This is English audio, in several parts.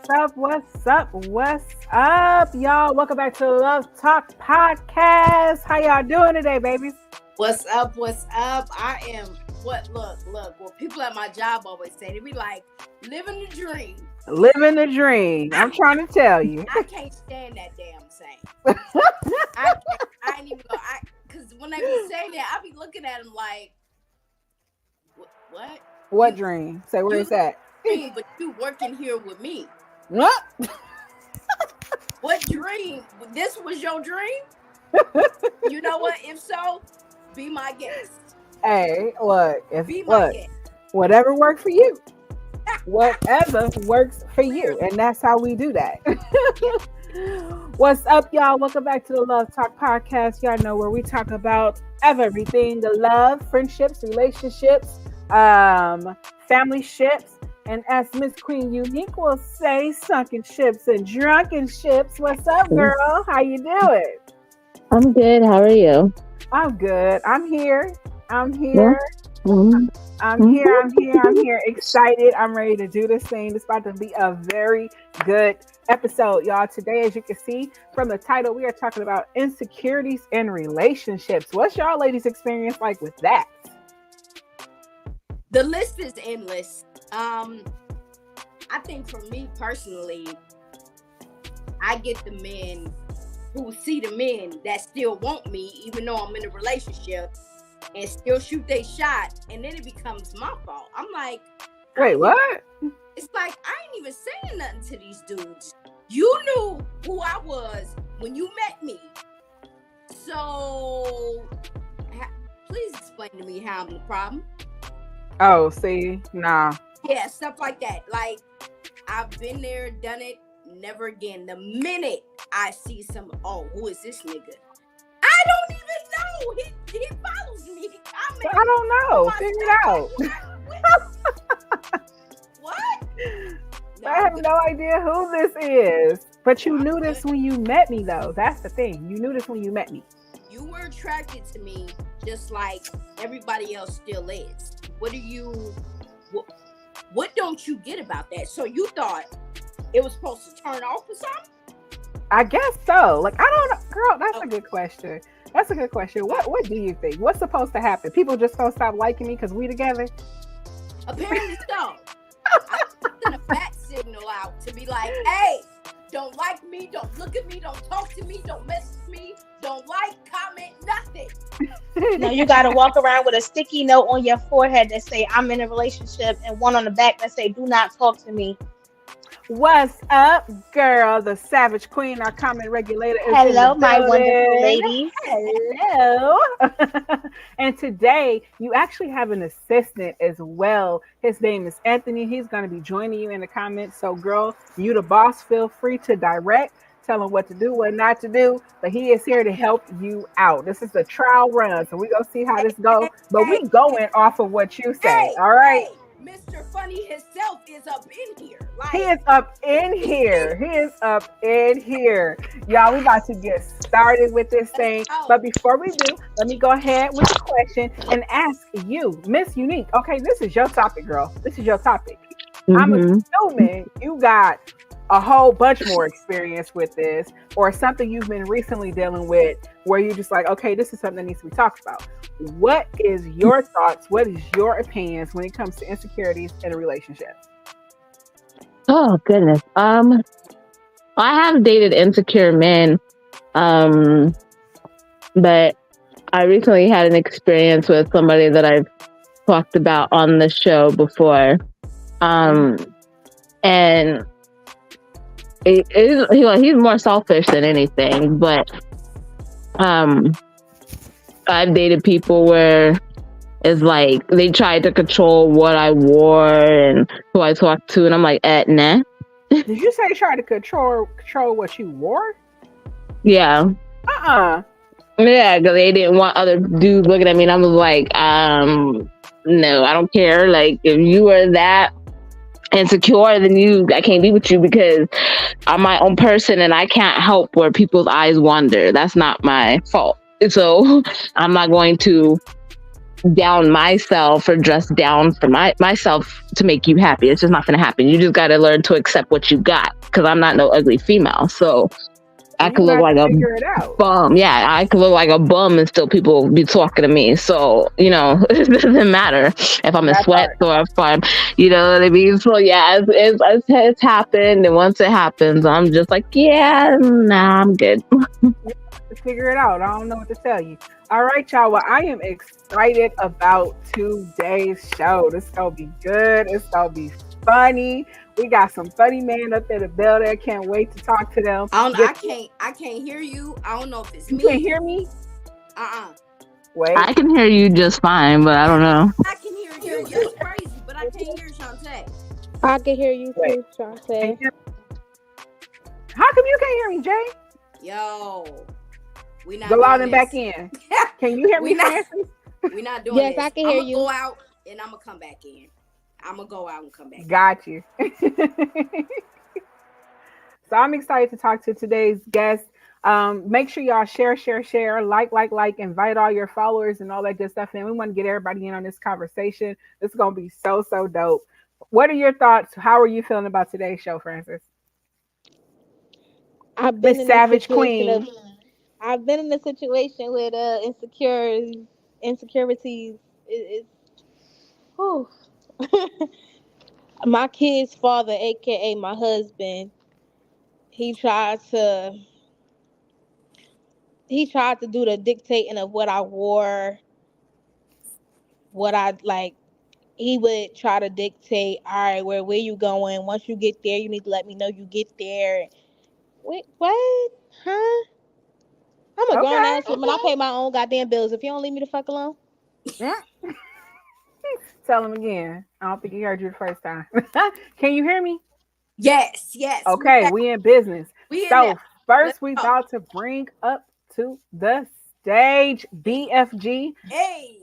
What's up, y'all? Welcome back to the Love Talk Podcast. How y'all doing today, babies? What's up? I am, what people at my job always say, they be like, living the dream. Living the dream. I'm trying to tell you. I can't stand that damn saying. I ain't even go, because when they be saying that, I be looking at them like, what? What dream? Say where it's at. But you working here with me. What? What dream? This was your dream? You know what? If so, be my guest. Hey, look. Be my guest. Whatever works for you. Whatever works for you. And that's how we do that. What's up, y'all? Welcome back to the Love Talk Podcast. Y'all know where we talk about everything. The love, friendships, relationships, family ships. And as Miss Queen Unique will say, sunken ships and drunken ships. What's up, girl? How you doing? I'm good. How are you? I'm good. I'm here. Yeah. I'm here. Excited. I'm ready to do this thing. It's about to be a very good episode, y'all. Today, as you can see from the title, we are talking about insecurities in relationships. What's y'all ladies' experience like with that? The list is endless. I think for me personally, I get the men who see the men that still want me, even though I'm in a relationship, and still shoot their shot, and then it becomes my fault. I'm like, wait, what? It's like, I ain't even saying nothing to these dudes. You knew who I was when you met me. So, please explain to me how I'm the problem. Oh, see, nah. Yeah, stuff like that. Like, I've been there, done it, never again. The minute I see who is this nigga? I don't even know. He follows me. I don't know. Figure it out. What? No, I have no idea who this is. But you knew this when you met me, though. That's the thing. You knew this when you met me. You were attracted to me just like everybody else still is. What don't you get about that? So you thought it was supposed to turn off or something? I guess so. Like, I don't know. Girl, that's a good question. What do you think? What's supposed to happen? People just gonna stop liking me because we together? Apparently so. I sent a bat signal out to be like, hey, don't like me, don't look at me, don't talk to me, don't message me, don't like, comment, nothing. No, you gotta walk around with a sticky note on your forehead that say I'm in a relationship, and one on the back that say do not talk to me. What's up, girl? The Savage Queen, our comment regulator. Hello, my wonderful ladies. Hello. And today, you actually have an assistant as well. His name is Anthony. He's going to be joining you in the comments. So, girl, you the boss. Feel free to direct. Tell him what to do, what not to do. But he is here to help you out. This is a trial run. So, we're going to see how this goes. But we going off of what you say. All right? Mr. Funny himself is up in here. He is up in here. Y'all, we about to get started with this thing. But before we do, let me go ahead with the question and ask you, Miss Unique. Okay, this is your topic, girl. This is your topic. Mm-hmm. I'm assuming you got a whole bunch more experience with this, or something you've been recently dealing with where you're just like, okay, this is something that needs to be talked about. What is your thoughts? What is your opinions when it comes to insecurities in a relationship? Oh goodness. I have dated insecure men. But I recently had an experience with somebody that I've talked about on the show before. And he's more selfish than anything, but I've dated people where it's like they tried to control what I wore and who I talked to, and I'm like, nah. Did you say try to control what you wore? Yeah. Yeah, because they didn't want other dudes looking at me, and I was like, no, I don't care. Like, if you are that insecure, then I can't be with you because I'm my own person and I can't help where people's eyes wander. That's not my fault. So I'm not going to down myself or dress down for myself to make you happy. It's just not going to happen. You just got to learn to accept what you got, because I'm not no ugly female. So I could look like a bum. Yeah, I could look like a bum and still people be talking to me. So, you know, it doesn't matter if I'm in sweats or if I'm, you know what I mean? So yeah, it's happened. And once it happens, I'm just like, yeah, nah, I'm good. Figure it out. I don't know what to tell you. All right, y'all. Well, I am excited about today's show. This is gonna be good. It's gonna be funny. We got some funny men up in the building. I can't wait to talk to them. I can't hear you. I don't know if it's me. You can't hear me? Wait. I can hear you just fine, but I don't know. I can hear you. That's crazy, but I can't hear Shantae. I can hear you too, Shantae. How come you can't hear me, Jay? Yo. We not go out and back in. Can you hear me, Francis? We're not doing this. Yes, I can hear you. I'm going to go out and I'm going to come back in. I'm going to go out and come back Got you. So I'm excited to talk to today's guest. Make sure y'all share, like, invite all your followers and all that good stuff. And we want to get everybody in on this conversation. This is going to be so dope. What are your thoughts? How are you feeling about today's show, Francis? I've been the Savage Queen. I've been in a situation with insecurities. My kid's father, aka my husband, he tried to do the dictating of what I wore, what I like. He would try to dictate, all right, where you going? Once you get there, you need to let me know you get there. Wait, what? Huh? I'm a grown ass woman. I pay my own goddamn bills. If you don't leave me the fuck alone. Yeah. Tell him again. I don't think he heard you the first time. Can you hear me? Yes. Okay, we in business. First we about to bring up to the stage BFG. Hey.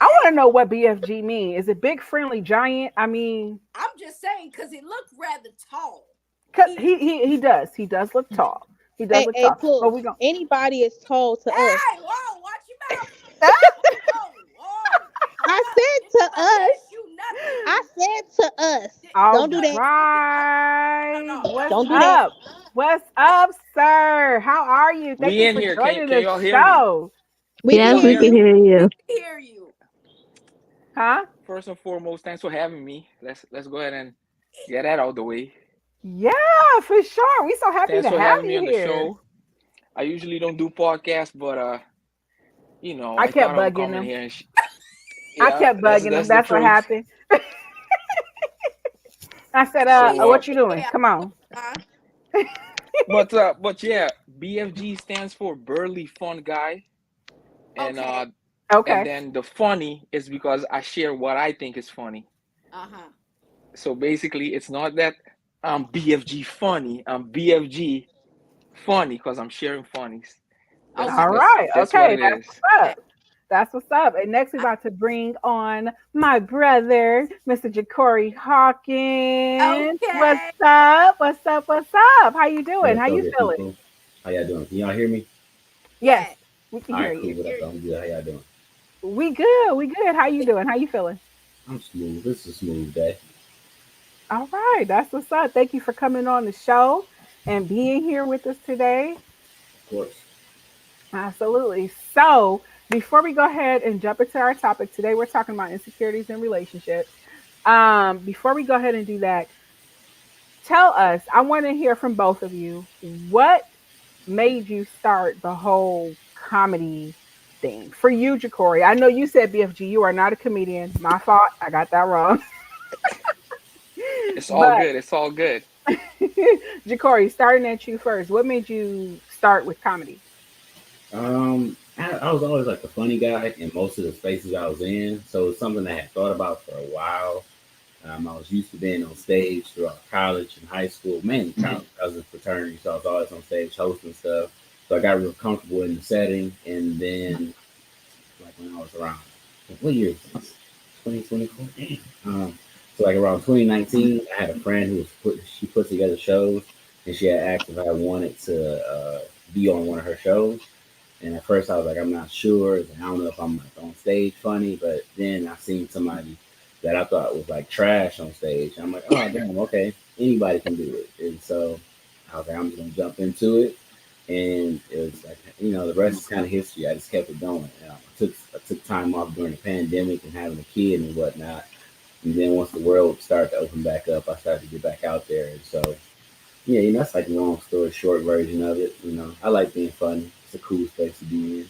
I want to know what BFG means. Is it big, friendly, giant? I mean, I'm just saying because it looked rather tall. Cause he does. He does look tall. He does look tall. Cool. But we don't. Anybody is tall to us. Hey, whoa, watch your mouth. I said to us. I said to us. Don't do that. Right. No. Don't do that. What's up, sir? How are you? Thank you for joining the show. We can hear you. We can hear you. Huh? First and foremost, thanks for having me. Let's go ahead and get that out of the way. Yeah, for sure. We're so happy thanks to for have having you me here. on the show. I usually don't do podcasts, but you know, I kept bugging them. Yeah, I kept bugging them. That's what happened. I said, what you doing? Come on. But yeah, BFG stands for Burly Fun Guy. And and then the funny is because I share what I think is funny. So basically it's not that I'm BFG funny, I'm BFG funny because I'm sharing funnies. All right. That's what's up. That's what's up. And next we're about to bring on my brother, Mr. JeCorey Hawkins. What's up? What's up? What's up? How you doing? How you feeling? People. How y'all doing? Can y'all hear me? Yes, we can hear you. You. I'm good. How y'all doing? We good. We good. How you doing? How you feeling? I'm smooth. This is a smooth day. All right. That's what's up. Thank you for coming on the show and being here with us today. Of course. Absolutely. So before we go ahead and jump into our topic today, we're talking about insecurities in relationships. Before we go ahead and do that, tell us, I want to hear from both of you, what made you start the whole comedy thing? For you, JeCorey, I know you said BFG, you are not a comedian. My fault. I got that wrong. It's all good. It's all good. JeCorey, starting at you first, what made you start with comedy? I was always like the funny guy in most of the spaces I was in. So it's something I had thought about for a while. I was used to being on stage throughout college and high school, mainly college. I was in fraternity, so I was always on stage hosting stuff. So I got real comfortable in the setting. And then, like when I was around, what year is this? 2024? So like around 2019, I had a friend who she put together shows, and she had asked if I wanted to be on one of her shows. And at first I was like, I'm not sure. I don't know if I'm like on stage funny, but then I seen somebody that I thought was like trash on stage. I'm like, oh damn, okay, anybody can do it. And so I was like, I'm just gonna jump into it. And it was like, the rest is kind of history. I just kept it going. I took time off during the pandemic and having a kid and whatnot. And then once the world started to open back up, I started to get back out there. And so, yeah, that's like a long story short version of it. I like being funny. It's a cool space to be in.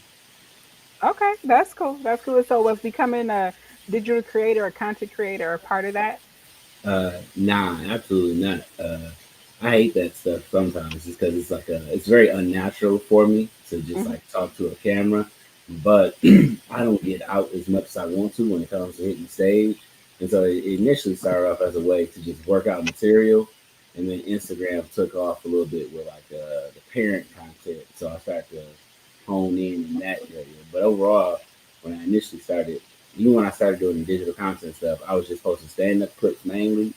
Okay, that's cool. That's cool. So was becoming a digital creator, a content creator, a part of that? Nah, absolutely not. I hate that stuff sometimes just because it's very unnatural for me to just Mm-hmm. like talk to a camera. But I don't get out as much as I want to when it comes to hitting stage. And so it initially started off as a way to just work out material. And then Instagram took off a little bit with like the parent content. So I started to hone in that area. But overall, when I initially started, even when I started doing the digital content stuff, I was just posting stand up clips mainly.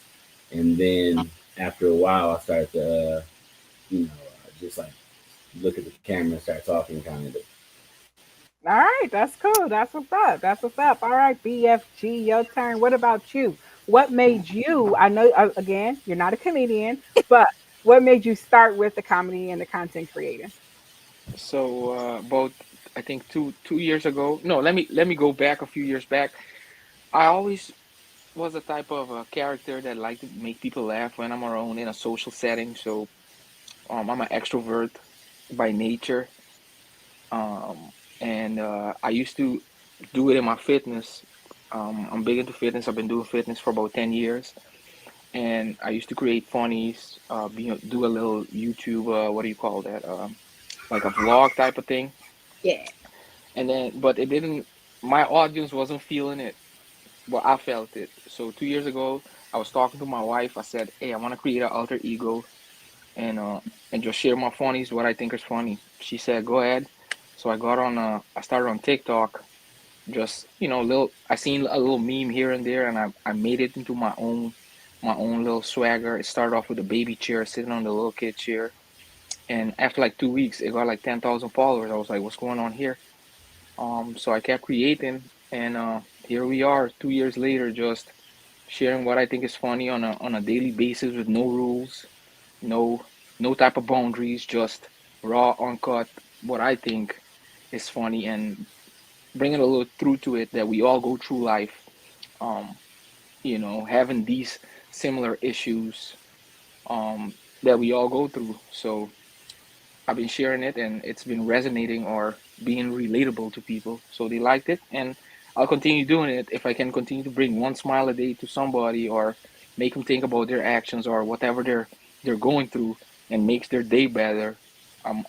And then after a while, I started to, just like look at the camera and start talking kind of. All right, that's cool. That's what's up. That's what's up. All right, BFG, your turn. What about you? What made you? I know again, you're not a comedian, but what made you start with the comedy and the content creating? So about I think two years ago. No, let me go back a few years back. I always was a type of a character that liked to make people laugh when I'm around in a social setting. So I'm an extrovert by nature, and I used to do it in my fitness. I'm big into fitness. I've been doing fitness for about 10 years, and I used to create funnies, do a little YouTube. What do you call that? Like a vlog type of thing. Yeah. And then, but it didn't. My audience wasn't feeling it, but I felt it. So 2 years ago, I was talking to my wife. I said, "Hey, I want to create an alter ego and uh and just share my funnies, what I think is funny." She said, "Go ahead." So I started on TikTok. Just little. I seen a little meme here and there, and I made it into my own little swagger. It started off with a baby chair sitting on the little kid chair, and after like 2 weeks, it got like 10,000 followers. I was like, "What's going on here?" So I kept creating, and here we are, 2 years later, just sharing what I think is funny on a daily basis with no rules, no no type of boundaries, just raw, uncut, what I think is funny, and bringing a little truth to it that we all go through life, um, having these similar issues that we all go through. So I've been sharing it and it's been resonating or being relatable to people. So they liked it and I'll continue doing it if I can continue to bring one smile a day to somebody or make them think about their actions or whatever they're going through and makes their day better.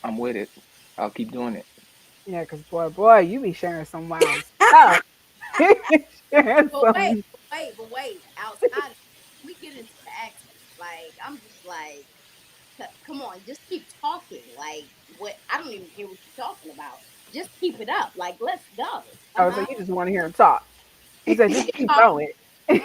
I'm with it. I'll keep doing it. Yeah, because boy, you be sharing some wild stuff. You be sharing But wait, some. but wait. Outside, we get into the accent. Like I'm just like, come on, just keep talking. Like what? I don't even care what you're talking about. Just keep it up. Like let's go. Come Oh, so on. you just want to hear him talk. He said, just keep Talk. going. Yeah,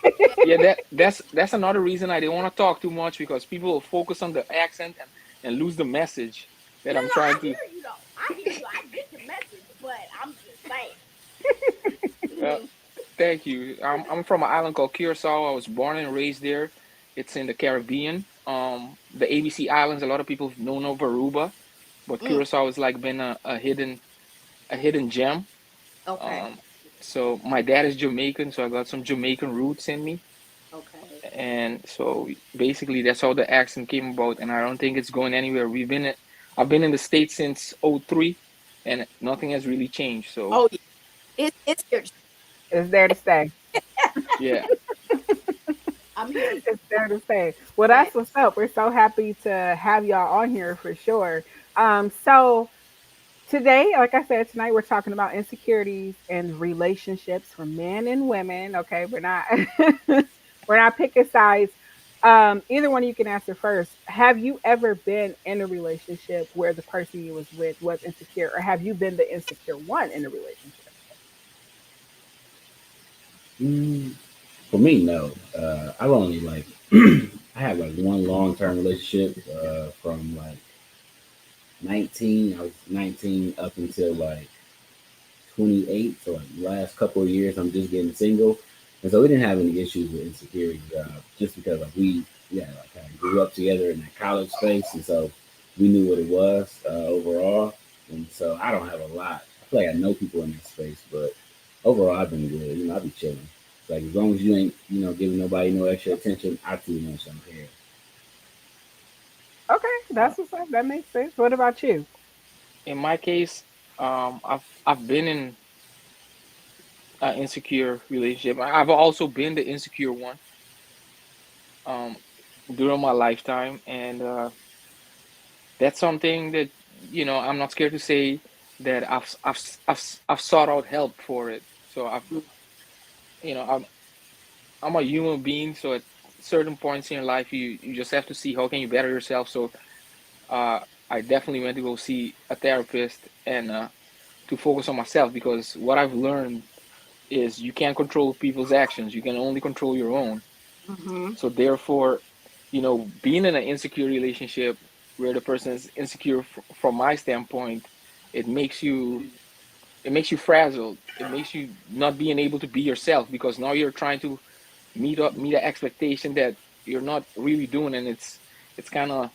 yeah. Yeah, that's another reason I didn't want to talk too much because people will focus on the accent and lose the message that No, I'm no, I trying to. hear you though. I hear you. I get the message, but I'm just Uh, saying. Thank you. I'm from an island called Curacao. I was born and raised there. It's in the Caribbean. The ABC Islands. A lot of people know of Aruba, but Mm, Curacao has like been a hidden gem. okay. Um, so my dad is Jamaican, so I got some Jamaican roots in me, Okay. and so basically that's how the accent came about. And I don't think it's going anywhere. I've been in the States since '03, and nothing has really changed. So Oh yeah. It's here. It's there to stay. yeah. I'm here. It's there to stay. Well, Yeah. that's what's up. We're so happy to have y'all on here for sure. So today, like I said, tonight we're talking about insecurities and relationships for men and women. Okay, we're not we're not picking sides. Either one of you can answer first. Have you ever been in a relationship where the person you was with was insecure, or have you been the insecure one in a relationship? Mm, for me, no. I've only I had like one long term relationship from like 19. I was 19 up until like 28. So like the last couple of years, I'm just getting single, and so we didn't have any issues with insecurity, just because like yeah, like kind of grew up together in that college space, and so we knew what it was overall. And so I don't have a lot. I feel like I know people in that space, but overall I've been good. I be chilling. Like as long as you ain't giving nobody no extra attention, I too much don't care. Okay, that's what's up. That makes sense. What about you? In my case, I've been in an insecure relationship. I've also been the insecure one um, during my lifetime, and that's something that I'm not scared to say that I've sought out help for it. So you know I'm I'm a human being. So at certain points in your life, you just have to see how can you better yourself. So uh, I definitely went to go see a therapist and to focus on myself, because what I've learned is you can't control people's actions. You can only control your own. Mm-hmm. So therefore, being in an insecure relationship where the person is insecure from my standpoint, it makes you it makes you frazzled. It makes you not being able to be yourself, because now you're trying to meet an expectation that you're not really doing, and it's kind of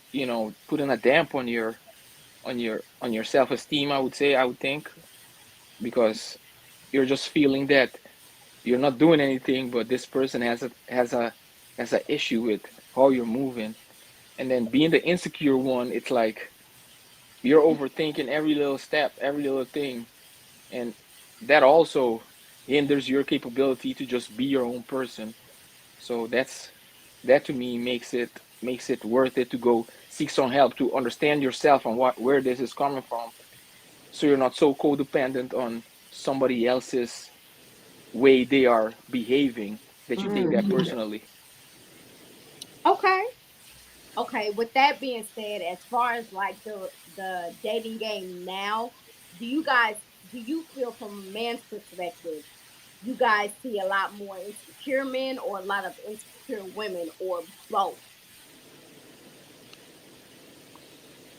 putting a damp on your self-esteem, I would think, because you're just feeling that you're not doing anything, but this person has a issue with how you're moving. And then being the insecure one, it's like you're overthinking every little step, every little thing, and that also hinders your capability to just be your own person. So that to me makes it worth it to go seek some help to understand yourself and where this is coming from, so you're not so codependent on somebody else's way they are behaving that you take that Mm. personally. Okay. Okay. With that being said, as far as like the dating game now, do you guys do you feel from a man's perspective, you guys see a lot more insecure men or a lot of insecure women or both?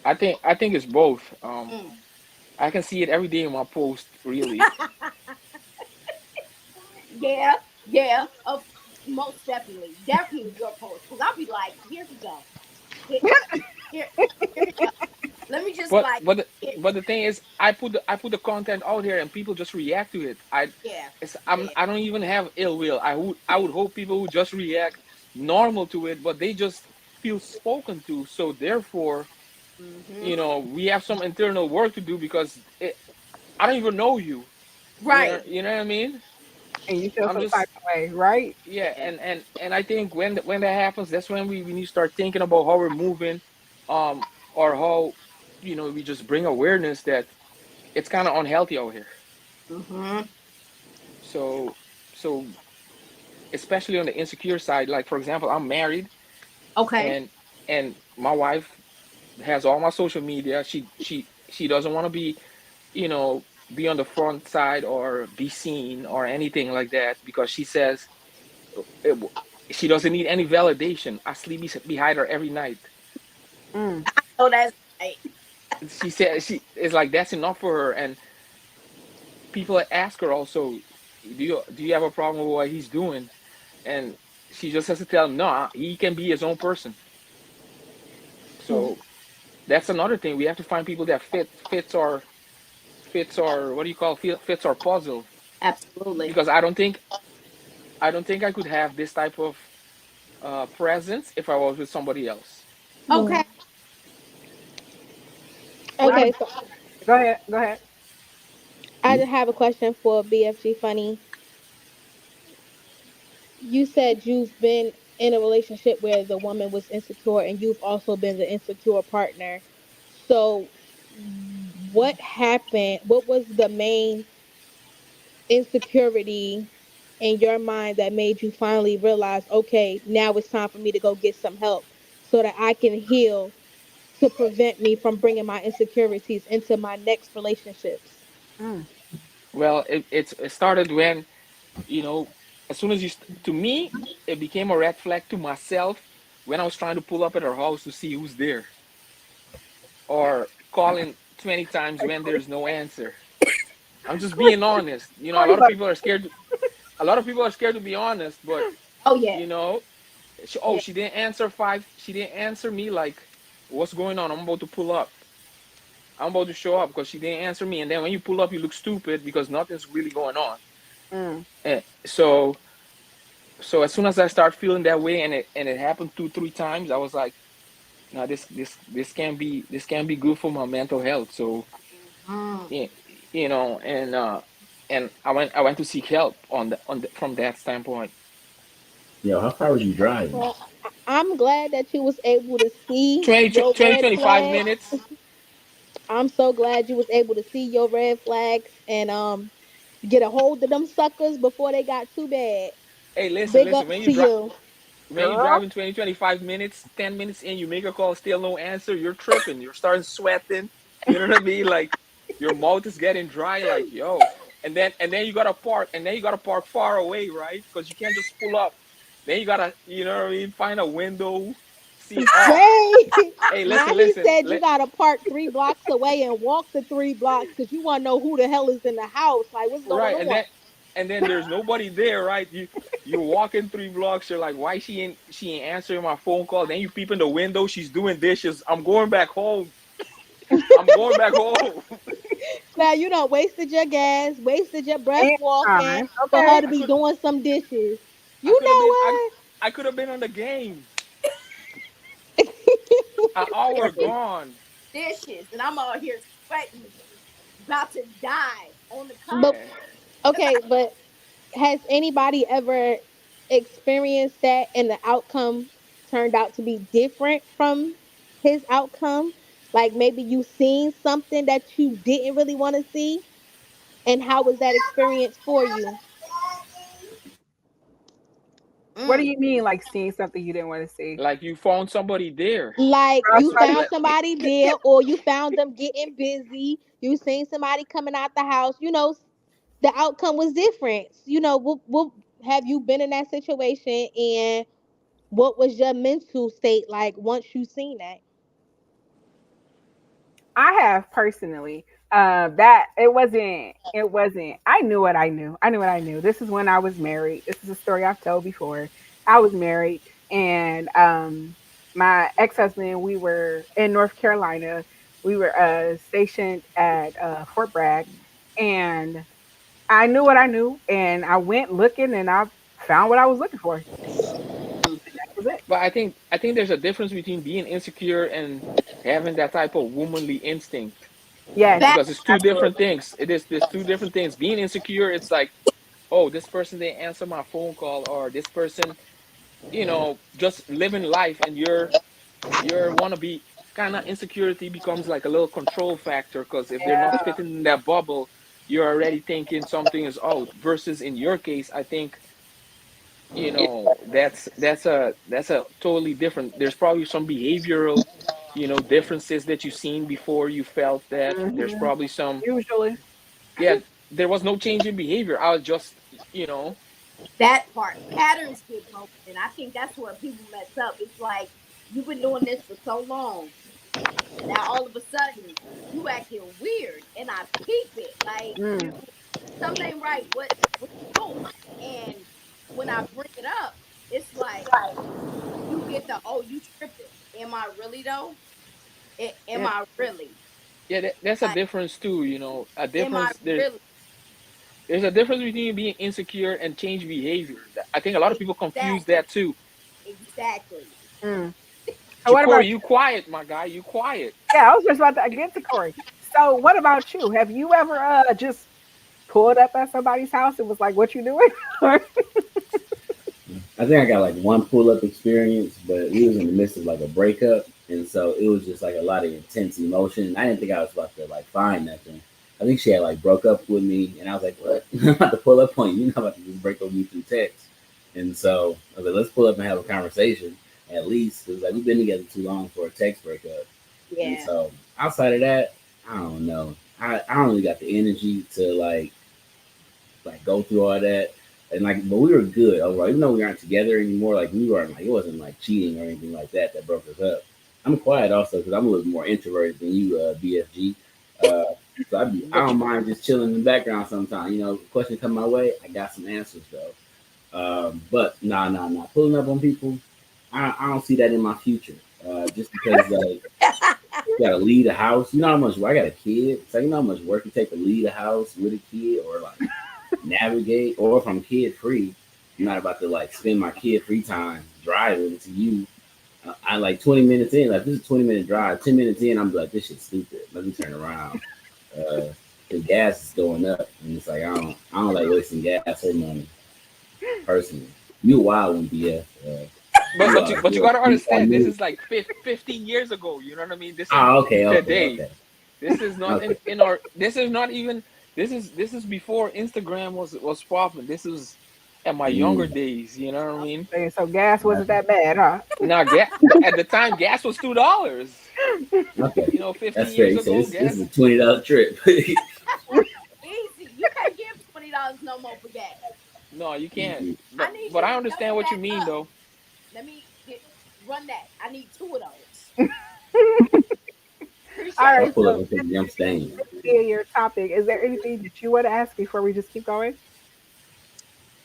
I think it's both. Mm. I can see it every day in my post, really. Yeah, yeah, most definitely, definitely your post. Because I'll be like, here we go. Here, here, here we go. Let me just But like, but the, here, but the thing is, I put the content out here and people just react to it. yeah, yeah. I don't even have ill will. I would hope people would just react normal to it, but they just feel spoken to. So therefore, Mm-hmm. we have some internal work to do, because I don't even know you. Right. You know what I mean? And you feel I'm some type just of way, right? Yeah, Yeah. and I think when that happens, that's when we need to start thinking about how we're moving, um, or how we just bring awareness that it's kind of unhealthy out here. Mm-hmm. So so especially on the insecure side, like for example, I'm married, Okay. and my wife has all my social media. She doesn't want to you know be on the front side or be seen or anything like that, because she says it, she doesn't need any validation. I sleep behind her every night. Mm. Oh, that's right. She said she is like that's enough for her. And people ask her also, do you have a problem with what he's doing? And she just has to tell them, no, he can be his own person. So that's another thing. We have to find people that fits our what do you call fits our puzzle. Absolutely. Because I don't think I could have this type of presence if I was with somebody else. Okay. Mm. What Okay, about? so Go ahead. Go ahead. I just have a question for BFG Funny. You said you've been in a relationship where the woman was insecure and you've also been the insecure partner. So what happened? What was the main insecurity in your mind that made you finally realize, okay, now it's time for me to go get some help so that I can heal to prevent me from bringing my insecurities into my next relationships? Mm. Well, it started when you know, as soon as to me, it became a red flag to myself when I was trying to pull up at her house to see who's there, or calling 20 times when there's no answer. I'm just being honest. You know, a lot of people are scared. A lot of people are scared to be honest, but you know, she didn't answer five. She didn't answer me like, what's going on? I'm about to pull up. I'm about to show up because she didn't answer me. And then when you pull up, you look stupid because nothing's really going on. And so as soon as I start feeling that way, and it happened 2-3 times, I was like, no, this can't be good for my mental health. So yeah, you know, and I went to seek help from that standpoint. Yo, how far was you driving? Well, I'm glad that you was able to see 20, your 20, red 25 flags. minutes. I'm so glad you was able to see your red flags and get a hold of them suckers before they got too bad. Hey, Big listen. ups to you. When you drive in 20, 25 minutes, 10 minutes in, you make a call, still no answer, you're tripping. You're starting sweating. You know what I mean? Like your mouth is getting dry, like, yo. And then you gotta park, and then you gotta park far away, right? Because you can't just pull up. Then you gotta, you know what I mean, find a window, see, oh, Wait, hey, now listen, he listen. said you gotta park 3 blocks away and walk the 3 blocks because you want to know who the hell is in the house. Like, what's going Right, on? and then there's nobody there, right? You're walking 3 blocks. You're like, why she ain't answering my phone call? Then you peep in the window. She's doing dishes. I'm going back home. I'm going back home. Now you done wasted your gas, wasted your breath And walking time. for Okay. her to I be could doing some dishes. I You could have know been what? I could have been on the game. An hour gone. Dishes, and I'm out here sweating, about to die on the But Yeah. couch. okay, but has anybody ever experienced that and the outcome turned out to be different from his outcome? Like maybe you seen something that you didn't really want to see, and how was that experience for you? What do Mm. you mean, like seeing something you didn't want to see? Like you found somebody there. Like you That's what. found Like, somebody there, or you found them getting busy. You seen somebody coming out the house. You know, the outcome was different. You know, what have you been in that situation, and what was your mental state like once you seen that? I have personally. That it wasn't. I knew what I knew. I knew what I knew. This is when I was married. This is a story I've told before. I was married, and my ex-husband, we were in North Carolina. We were stationed at Fort Bragg, and I knew what I knew, and I went looking, and I found what I was looking for. That was it. but I think there's a difference between being insecure and having that type of womanly instinct, Yes, Back. because it's two different absolutely. things. It is there's two different things. Being insecure, it's like, oh, this person didn't answer my phone call, or this person, just living life, and you're want to be kind of, insecurity becomes like a little control factor, because if they're not Yeah. fitting in that bubble, you're already thinking something is out. Versus in your case, I think, that's a totally different. There's probably some behavioral, differences that you've seen before you felt that. There's Hmm. probably some, Usually. yeah, there was no change in behavior. I was just, That part, patterns get broken, and I think that's where people mess up. It's like you've been doing this for so long. Now all of a sudden you acting weird, and I peep it. Like Mm. something ain't right. What you doing? And when I bring it up, it's like you get the, oh, you tripping. Am I really though? Am Yeah. I really? yeah, that's a Like, difference too. A am I difference there. really? There's a difference between being insecure and change behavior. I think a lot of people confuse Exactly. that too. Exactly. Mm. So what about JeCorey, you you? quiet, my guy. You quiet. Yeah, I was just about to get to Corey. So what about you? Have you ever just pulled up at somebody's house and was like, "What you doing?" Or- I think I got like one pull up experience, but we was in the midst of like a breakup, and so it was just like a lot of intense emotion. I didn't think I was about to like find nothing. I think she had like broke up with me, and I was like, "What? I'm about to pull up on you. You're not about to just break up with me through text." And so I was like, "Let's pull up and have a conversation." At least it was like we've been together too long for a text breakup. And Yeah. so outside of that, I don't know. I don't really got the energy to like go through all that. And like, but we were good overall. Even though we aren't together anymore, like we weren't like it wasn't like cheating or anything like that that broke us up. I'm quiet also because I'm a little more introverted than you, BFG. Uh, so I But don't mind just chilling in the background sometimes. You know, question come my way, I got some answers though. But nah. Pulling up on people, I don't see that in my future. Just because like you gotta leave the house. You know how much I got a kid, so you know how much work it take to leave the house with a kid or like navigate. Or if I'm kid free, I'm not about to like spend my kid free time driving to you. I like 20 minutes in, like this is a 20-minute drive. 10 minutes in, I'm like, this shit's stupid. Let me turn around. The gas is going up, and it's like I don't like wasting gas or money personally. You a wild one, BF. but you gotta You are understand, this new. is like 15 years ago. You know what I mean? This is Ah, okay, today. okay. This is not Okay. in our. This is not even. This is before Instagram was popping. This was at my younger Mm, days. You know what I mean? And so gas wasn't gotcha. that bad, huh? Now, at the time, gas was $2. Okay. You know, 15 That's fair. years You say ago, this gas. is a $20 trip. Easy. You can't give $20 no more for gas. No, you can't. Mhm. I But need but you I to understand double what that you mean, up. though. Let me get run that. I need two of those. All Appreciate If I right, it. pull up so and think I'm staying. via your topic, is there anything that you want to ask before we just keep going?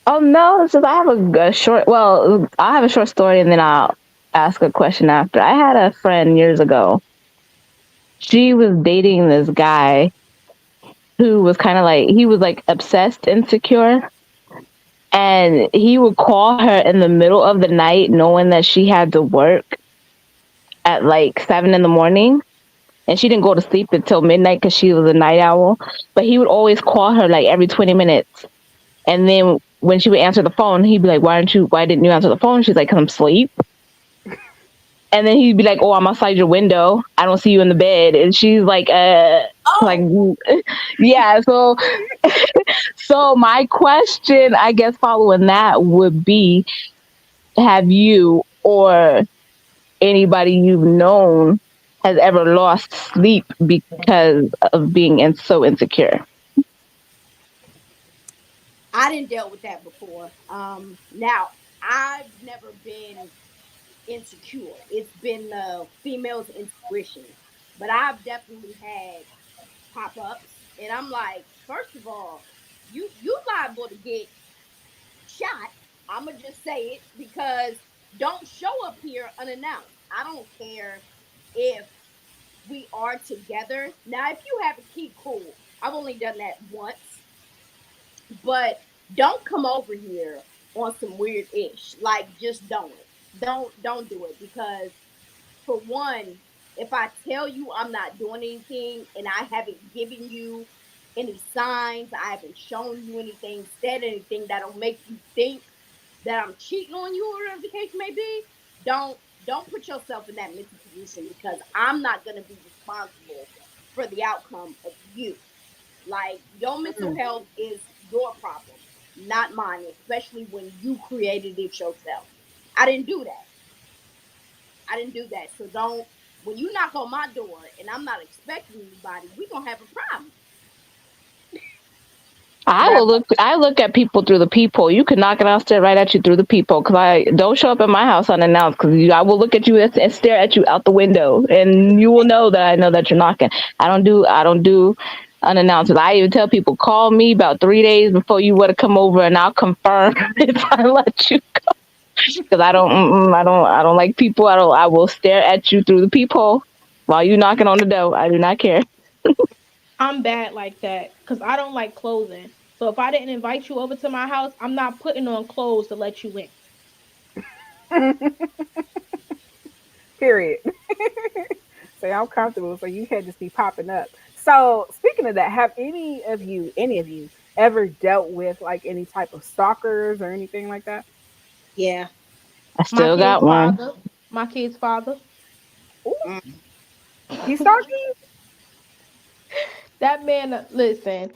Oh no, it's just I have a short. Well, I'll have a short story and then I'll ask a question after. I had a friend years ago. She was dating this guy who was kind of like he was like obsessed insecure, and he would call her in the middle of the night, knowing that she had to work at like 7 in the morning, and she didn't go to sleep until midnight because she was a night owl. But he would always call her like every 20 minutes. And then when she would answer the phone, he'd be like, why didn't you answer the phone? She's like, 'cause I'm asleep. And then he'd be like, oh, I'm outside your window. I don't see you in the bed. And she's like, Oh, yeah. So my question, I guess, following that would be, have you or anybody you've known has ever lost sleep because of being so insecure? I didn't deal with that before. Now I've never been insecure. It's been the female's intuition, but I've definitely had pop ups, and I'm like, first of all, you liable to get shot. I'ma just say it because don't show up here unannounced. I don't care if we are together. Now, if you have a key, cool. I've only done that once, but don't come over here on some weird ish. Like, just don't do it because for one, if I tell you I'm not doing anything and I haven't given you any signs, I haven't shown you anything, said anything that'll make you think that I'm cheating on you or whatever the case may be, don't put yourself in that mental position because I'm not gonna be responsible for the outcome of you. Like your mental Mm. health is your problem, not mine, especially when you created it yourself. I didn't do that. I didn't do that. So don't when you knock on my door and I'm not expecting anybody, we're gonna have a problem. That I look at people through the peephole. You can knock it out, stare right at you through the peephole. Cause I don't show up at my house unannounced. Cause I will look at you and stare at you out the window, and you will know that I know that you're knocking. I don't do unannounced. I even tell people call me about 3 days before you want to come over, and I'll confirm if I let you. Cause I don't like people. I will stare at you through the peephole while you knocking on the door. I do not care. I'm bad like that because I don't like closing. So if I didn't invite you over to my house, I'm not putting on clothes to let you in. period. So I'm comfortable. So you can't just be popping up. So speaking of that, have any of you, ever dealt with like any type of stalkers or anything like that? Yeah. I My still kid's got one. father. My kid's father. Ooh, Mm. he stalking That man, listen,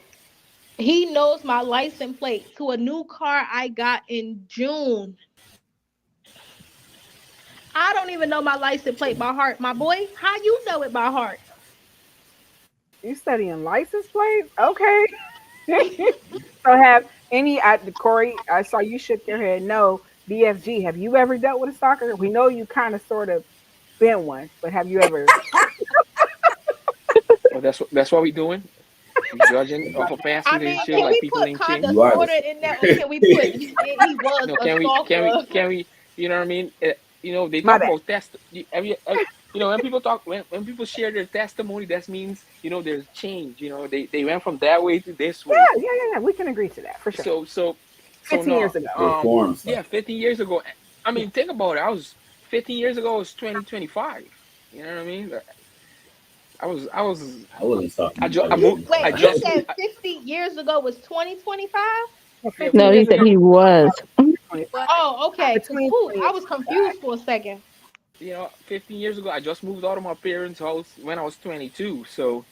he knows my license plate to a new car I got in June. I don't even know my license plate by heart. My boy, how you know it by heart? you? Studying license plates? Okay. So have any? Corey, I saw you shook your head. No, BFG. Have you ever dealt with a stalker? We know you kind of, sort of. been one, but have you ever? Well, that's what we doing. We judging off a past I mean, relationship, can like we people put ain't kind of changed. You are order in that, or can we put he was No, a stalker? can we? You know what I mean? You know, they My talk bad. about you know, when people talk, when people share their testimony, that means, you know, there's change. You know, they went from that way to this way. Yeah. We can agree to that for sure. So so so 15 years no, ago. reform stuff. yeah, 15 years ago. I Yeah. mean, think about it. I was 15 years ago. It was 2025. You know what I mean? I was I wasn't talking I about moved. it. I Wait, you just said 50 years ago was 2025? Well, yeah, 15 No, he years said ago, he was. 25, But Oh, okay. Cause between who? 20 I and was 25. confused for a second. you know, 15 years ago, I just moved out of my parents' house when I was 22. So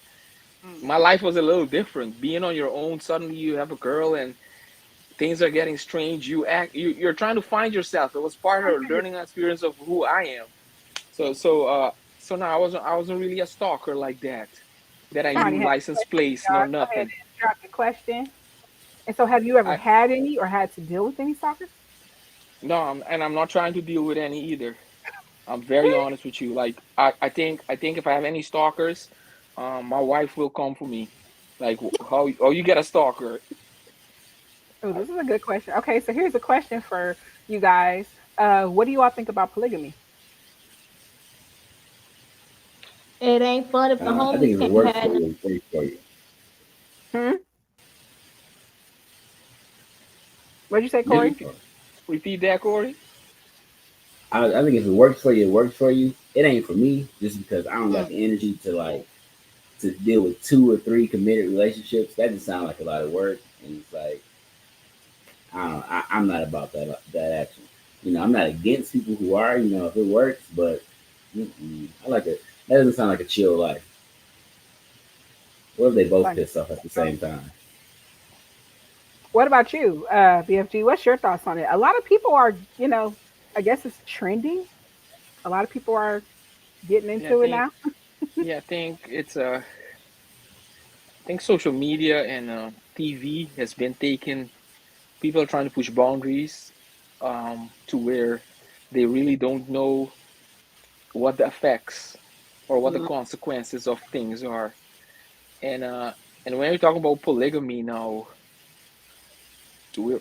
Mm. my life was a little different. Being on your own, suddenly you have a girl and things are getting strange. You're trying to find yourself. It was part of a learning experience of who I am. So now I wasn't really a stalker like that. That I Somebody knew had a license question, plates nor y'all. Go ahead nothing. and drop the question. And so, have you ever I had any or had to deal with any stalkers? no, and I'm not trying to deal with any either. I'm very honest with you. Like I think if I have any stalkers, my wife will come for me. Like how you get a stalker? Oh, I, this is a good question. Okay, so here's a question for you guys. What do you all think about polygamy? It ain't fun if the I think homies if it can't works for have. you, it works for you. Hmm? What'd you say, can you Corey? repeat that, Corey? I think if it works for you, it works for you. It ain't for me, just because I don't got Mm. the energy to to deal with 2 or 3 committed relationships. That just sounds like a lot of work, and it's like I don't know, I'm not about that action. I'm not against people who are. If it works, but I like it. That doesn't sound like a chill life. What if they both Like, piss off at the same time? what about you, BFG? What's your thoughts on it? A lot of people are, I guess it's trending. A lot of people are getting Yeah, I into it think now. yeah, I think I think social media and TV has been taken. People are trying to push boundaries to where they really don't know what the effects or what the mm, consequences of things are. And when we talk about polygamy now,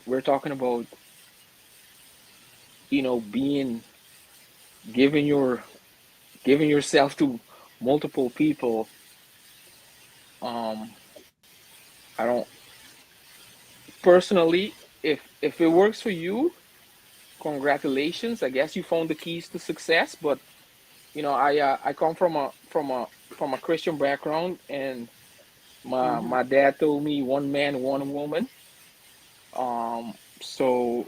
we're talking about, being giving your giving yourself to multiple people. Um, I don't personally, if it works for you, congratulations. I guess you found the keys to success. But I come from a Christian background, and my Hmm. my dad told me one man, one woman. Um, so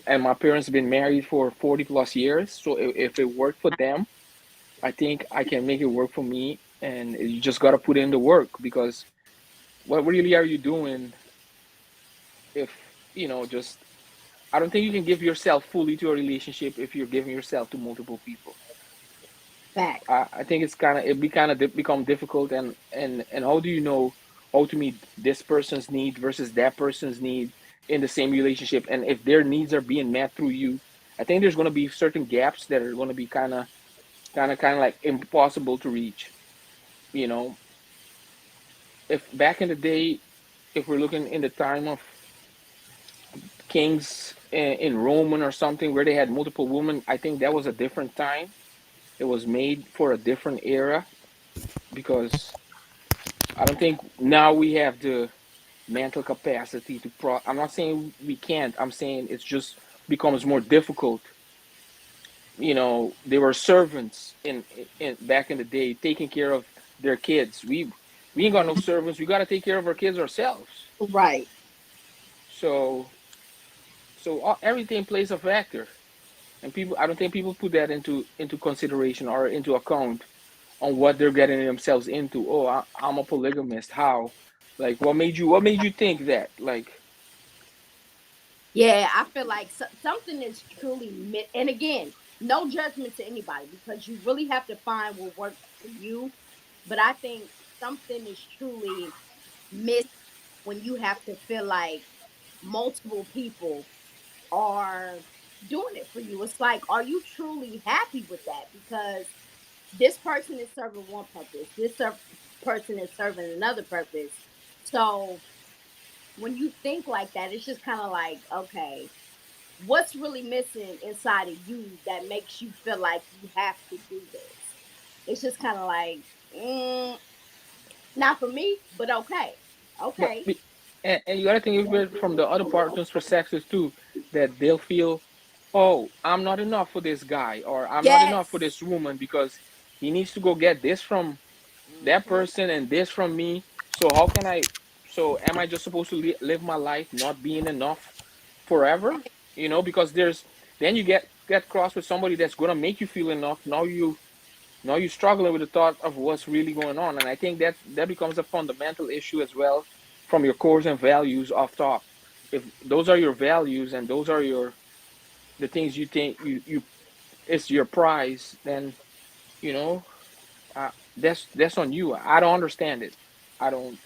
and my parents have been married for 40 plus years. So if it worked for them, I think I can make it work for me. And you just got to put in the work, because what really are you doing if, just, I don't think you can give yourself fully to a relationship if you're giving yourself to multiple people. fact. I think it become difficult, and how do you know how to meet this person's need versus that person's need in the same relationship, and if their needs are being met through you. I think there's going to be certain gaps that are going to be kind of like impossible to reach. You know, if back in the day, if we're looking in the time of kings in Roman or something where they had multiple women, I think that was a different time. It was made for a different era, because I don't think now we have the mental capacity to I'm not saying we can't. I'm saying it's just becomes more difficult. They were servants in back in the day, taking care of their kids. We ain't got no Mm, servants. We got to take care of our kids ourselves. right. So everything plays a factor, and I don't think people put that into consideration or into account on what they're getting themselves into. Oh, I'm a polygamist. How? Like, what made you think that? Like, Yeah, I feel like something is truly and again, no judgment to anybody because you really have to find what works for you. But I think something is truly missed when you have to feel like multiple people are doing it for you. It's like, are you truly happy with that? Because this person is serving one purpose, person is serving another purpose. So when you think like that, it's just kind of like, okay, what's really missing inside of you that makes you feel like you have to do this? It's just kind of like, not for me, but okay. But Okay. and you gotta think of it from the other partner's perspective too, that they'll feel, oh, I'm not enough for this guy, or I'm not enough for Yes. this woman because he needs to go get this from that Mm-hmm. person and this from me. So how can I? So am I just supposed to live my life not being enough forever? You know, because there's then you get crossed with somebody that's gonna make you feel enough. Now you're struggling with the thought of what's really going on, and I think that becomes a fundamental issue as well from your cores and values off top. If those are your values and those are your the things you think you it's your prize, then you know that's on you. I don't understand it. I don't.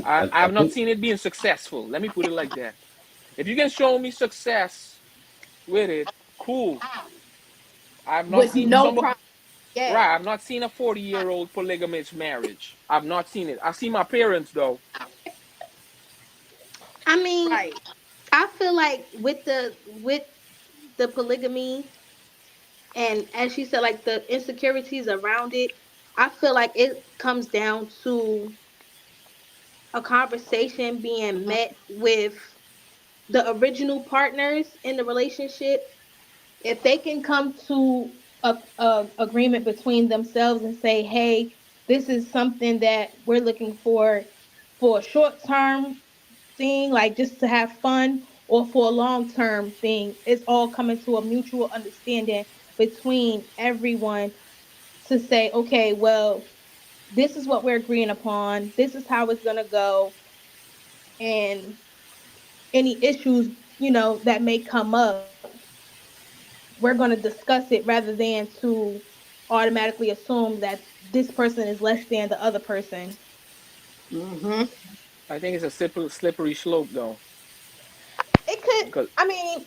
I I've not think seen it being successful. Let me put it like that. If you can show me success with it, cool. I've not With seen no some. problem. Yeah. Right, I've not seen a 40-year-old polygamous marriage. I've not seen it. I see my parents though. I mean, Right. I feel like with the polygamy, and as she said, like the insecurities around it, I feel like it comes down to a conversation being met with the original partners in the relationship. If they can come to a agreement between themselves and say, hey, this is something that we're looking for a short term thing, like just to have fun, or for a long term thing, it's all coming to a mutual understanding between everyone to say, okay, well, this is what we're agreeing upon, this is how it's going to go, and any issues, that may come up, we're going to discuss it rather than to automatically assume that this person is less than the other person. Mm-hmm. I think it's a slippery slope though, It could, because I mean,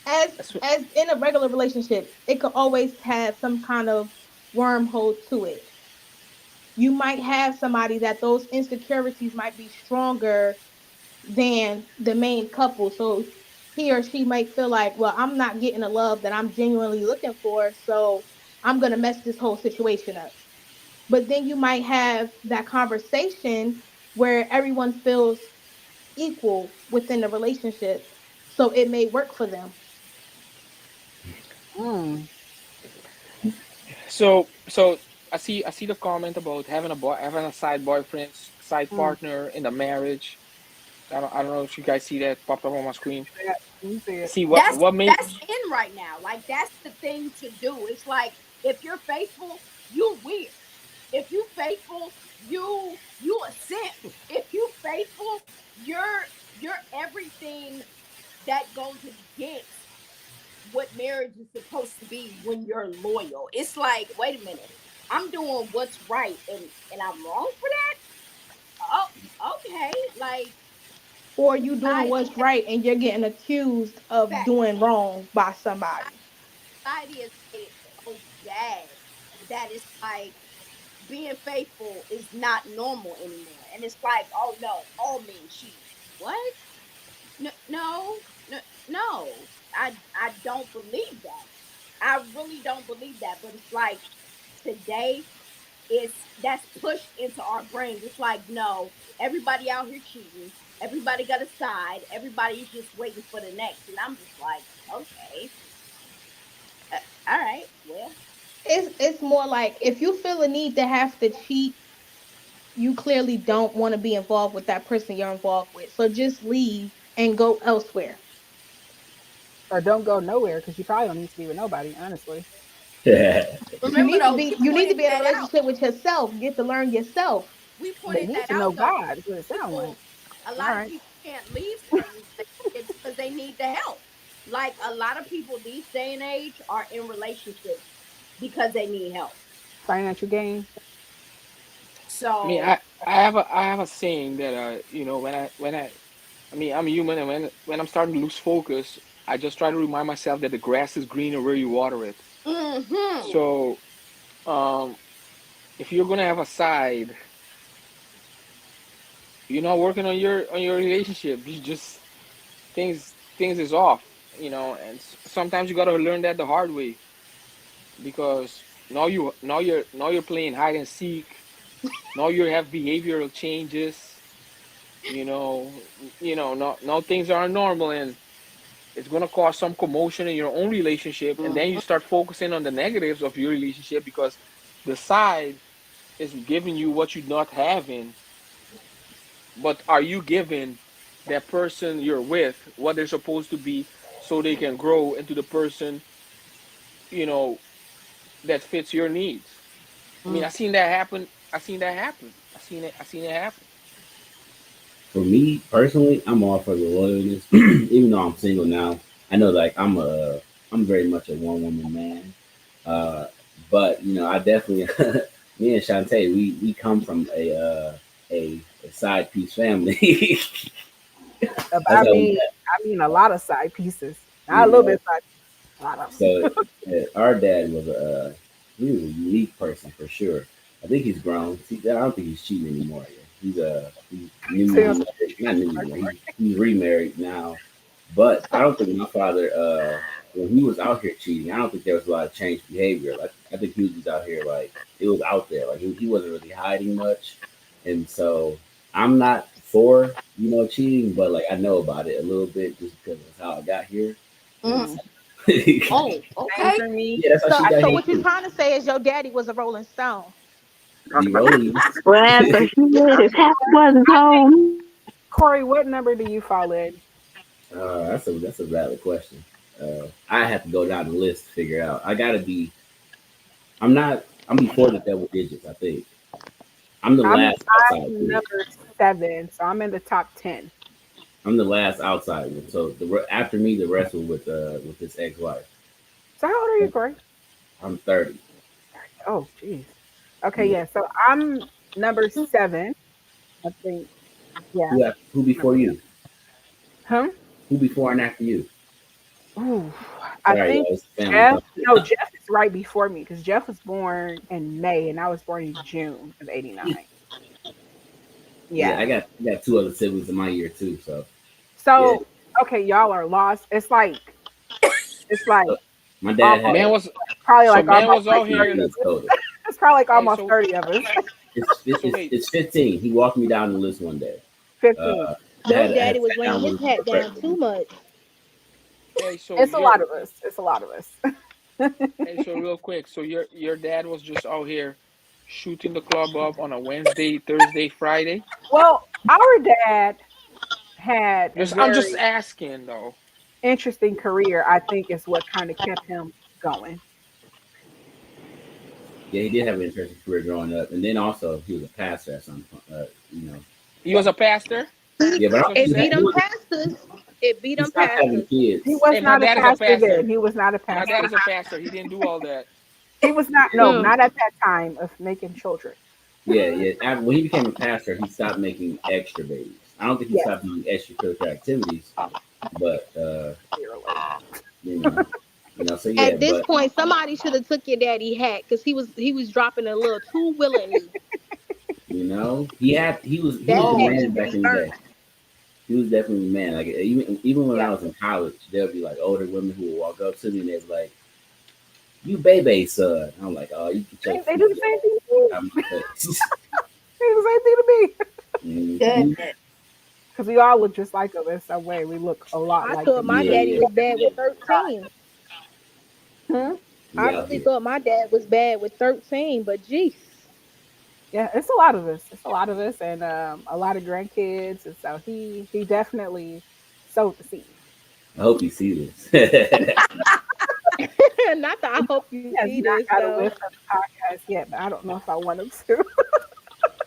as in a regular relationship, it could always have some kind of wormhole to it. You might have somebody that those insecurities might be stronger than the main couple. So he or she might feel like, well, I'm not getting the love that I'm genuinely looking for, so I'm going to mess this whole situation up. But then you might have that conversation where everyone feels equal within the relationship. So it may work for them. Mm. so I see the comment about having a side boyfriend, side Mm. partner in the marriage. I don't know if you guys see that popped up on my screen. Yeah, you see it. See That's what made that's in right now. Like that's the thing to do. It's like if you're faithful, you weird. If you faithful, you a simp. If you faithful, you're everything that goes against what marriage is supposed to be when you're loyal. It's like, wait a minute, I'm doing what's right and I'm wrong for that? Oh, okay. Like Or you doing society what's right and you're getting accused of has doing wrong by somebody. society has made it so bad that it's like being faithful is not normal anymore. And it's like, oh no, all men cheat. What? No, no, no, no. I don't believe that. I really don't believe that. But it's like today, it's that's pushed into our brains. It's like, no, everybody out here cheating. Everybody got a side. Everybody's just waiting for the next. And I'm just like, okay, all right, well, It's more like if you feel a need to have to cheat, you clearly don't want to be involved with that person you're involved with. So just leave and go elsewhere. Or don't go nowhere because you probably don't need to be with nobody, honestly. yeah. You remember need to though, be we you need to pointed be in a that out. relationship with yourself. Get to learn yourself. We They pointed need that to know out though. God, is what it sounds like. People, a All lot of right. people can't leave certain relationships because they need the help. Like a lot of people these day and age are in relationships because they need help. Financial gain. I mean, So I have a saying that when I mean I'm human, and when I'm starting to lose focus, I just try to remind myself that the grass is greener where you water it. Mm-hmm. So, if you're gonna have a side, you're not working on your relationship. You just things is off, and sometimes you gotta learn that the hard way because now you're playing hide and seek. Now you have behavioral changes. Now things are normal and it's gonna cause some commotion in your own relationship, and then you start focusing on the negatives of your relationship because the side is giving you what you're not having, but are you giving that person you're with what they're supposed to be so they can grow into the person you know that fits your needs? I mean, I seen that happen. I seen that happen. I seen it happen. For me personally, I'm all for the loyalness. Even though I'm single now, I know like I'm very much a one woman man. Uh, but I definitely me and Shantae, we come from a side piece family. That's I how we mean, met. a lot of side pieces. Not You a little know, bit side pieces. A lot of them. so our dad was he was a unique person for sure. I think he's grown. I don't think he's cheating anymore. Yeah. He's newly Too. married. Not newly married. He's remarried now. But I don't think my father, when he was out here cheating, I don't think there was a lot of changed behavior. Like I think he was just out here like it was out there. Like he wasn't really hiding much, and so I'm not for cheating, but like I know about it a little bit just because of how I got here. And so, Oh, Same okay. for me. yeah, that's how she So, got so here what you're too. trying to say is your daddy was a Rolling Stone. The Rollies. Well, so he made his half wasn't home. Corey, what number do you fall in? That's a valid question. I have to go down the list to figure out. I gotta be. I'm not. I'm before the double digits. I think I'm the I'm last outside kid. number 7, so I'm in the top 10. I'm the last outside one. So after me, the rest were with his ex-wife. So how old are you, Corey? I'm 30. Oh, geez. Okay, Yeah. yeah. So I'm number 7. I think. Yeah. Who before Number 7. you? Huh? Who before and after you? Ooh, I Sorry, think y'all. It's family Jeff. talk. No, Jeff is right before me because Jeff was born in May and I was born in June of '89. Yeah, Yeah. I got two other siblings in my year too. So yeah. So okay, y'all are lost. It's like So my dad almost had Man was probably so like man almost was like out 3 30 here. of kids us. total. It's probably like Hey, almost 30 of us. so wait. It's 15. He walked me down the list one day. 15. Uh, Your I daddy had was sat laying down his with him hat for down breakfast. too much. Hey, so It's a you're. lot of us. It's a lot of us. Hey, so real quick. So your dad was just out here shooting the club up on a Wednesday, Thursday, Friday. Well, our dad had a I'm just very asking though. interesting career, I think is what kind of kept him going. Yeah, he did have an interesting career growing up, and then also he was a pastor at some point. He was a pastor. Yeah, but I That's don't what you think It he, beat said. he them was. pastors. It beat He them stopped having pastors. He kids. was Hey, my not a dad is a pastor then. pastor. He was not a My dad pastor. is a pastor. He didn't do all that. He was not, Yeah, no, Mm. not at that time of making children. yeah, yeah. When he became a pastor, he stopped making extra babies. I don't think he Yes, stopped doing extracurricular activities, but clearly. you know, So yeah, At this but point, somebody should have took your daddy hat because he was dropping a little too willingly. he was That the hat Oh, man need to back be in the day. burnt. He was definitely the man. Like even when I Yeah. was in college, there'll be like older women who would walk up to me and they'd be like, "You Bebe son." I'm like, "Oh, you get your They do the freaky same ass thing to me. out of my face." They do the same thing to me. Mhm. goodness. Because we all look just like them in some way. We look a lot I like thought them. my Yeah, Even daddy yeah, was bad with 13. hmm? I we out really here. thought my dad was bad with 13, but geez. Yeah, it's a lot of us. It's a lot of us and a lot of grandkids. And so he definitely sowed the seed. I hope you see this. Not that I hope you He has see not this got a though. lift from the podcast yet, but I don't know if I want him to.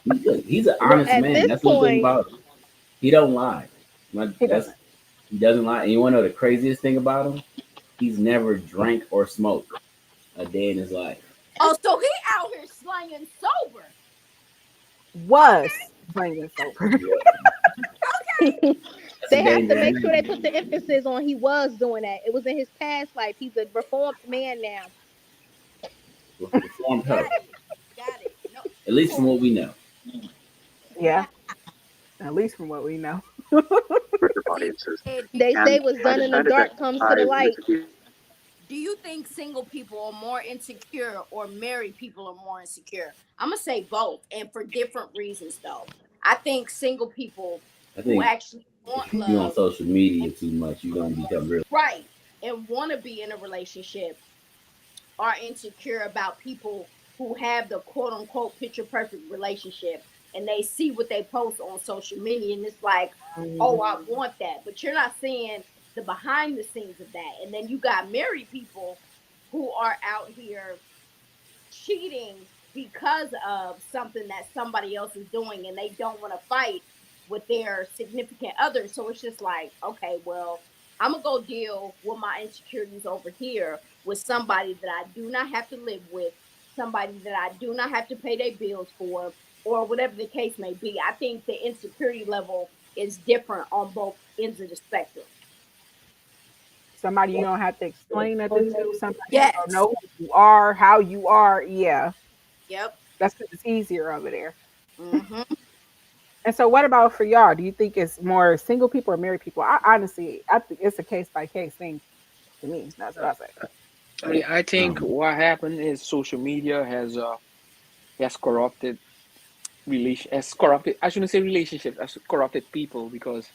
He's good. He's an Well, honest at man. this That's one thing point, about him. He don't lie. He That's doesn't. he doesn't lie. And you want to know the craziest thing about him? He's never drank or smoked a day in his life. Oh, so he out here slanging sober. Was playing this over. Yeah. Okay. That's They have to make sure they put the emphasis on he was doing that. It was in his past life. He's a reformed man now. Reformed hoe. Got it. No. At least from what we know. Yeah. At least from what we know. They say what's done in the dark comes to the light. Do you think single people are more insecure or married people are more insecure? I'm gonna say both, and for different reasons though. I think single people who actually want if you're on social media too much, you're gonna become real right and want to be in a relationship are insecure about people who have the quote unquote picture perfect relationship and they see what they post on social media and it's like, oh, I want that. But you're not seeing the behind the scenes of that. And then you got married people who are out here cheating because of something that somebody else is doing and they don't want to fight with their significant other. So it's just like, okay, well, I'm gonna go deal with my insecurities over here with somebody that I do not have to live with, somebody that I do not have to pay their bills for, or whatever the case may be. I think the insecurity level is different on both ends of the spectrum. Somebody you don't have to explain nothing to. Somebody you don't know who you are, how you are. Yeah. Yep. That's because it's easier over there. Mm-hmm. And so, what about for y'all? Do you think it's more single people or married people? I think it's a case by case thing to me. That's what I say. I mean, I think what happened is social media has corrupted has corrupted. I shouldn't say relationships, has corrupted people because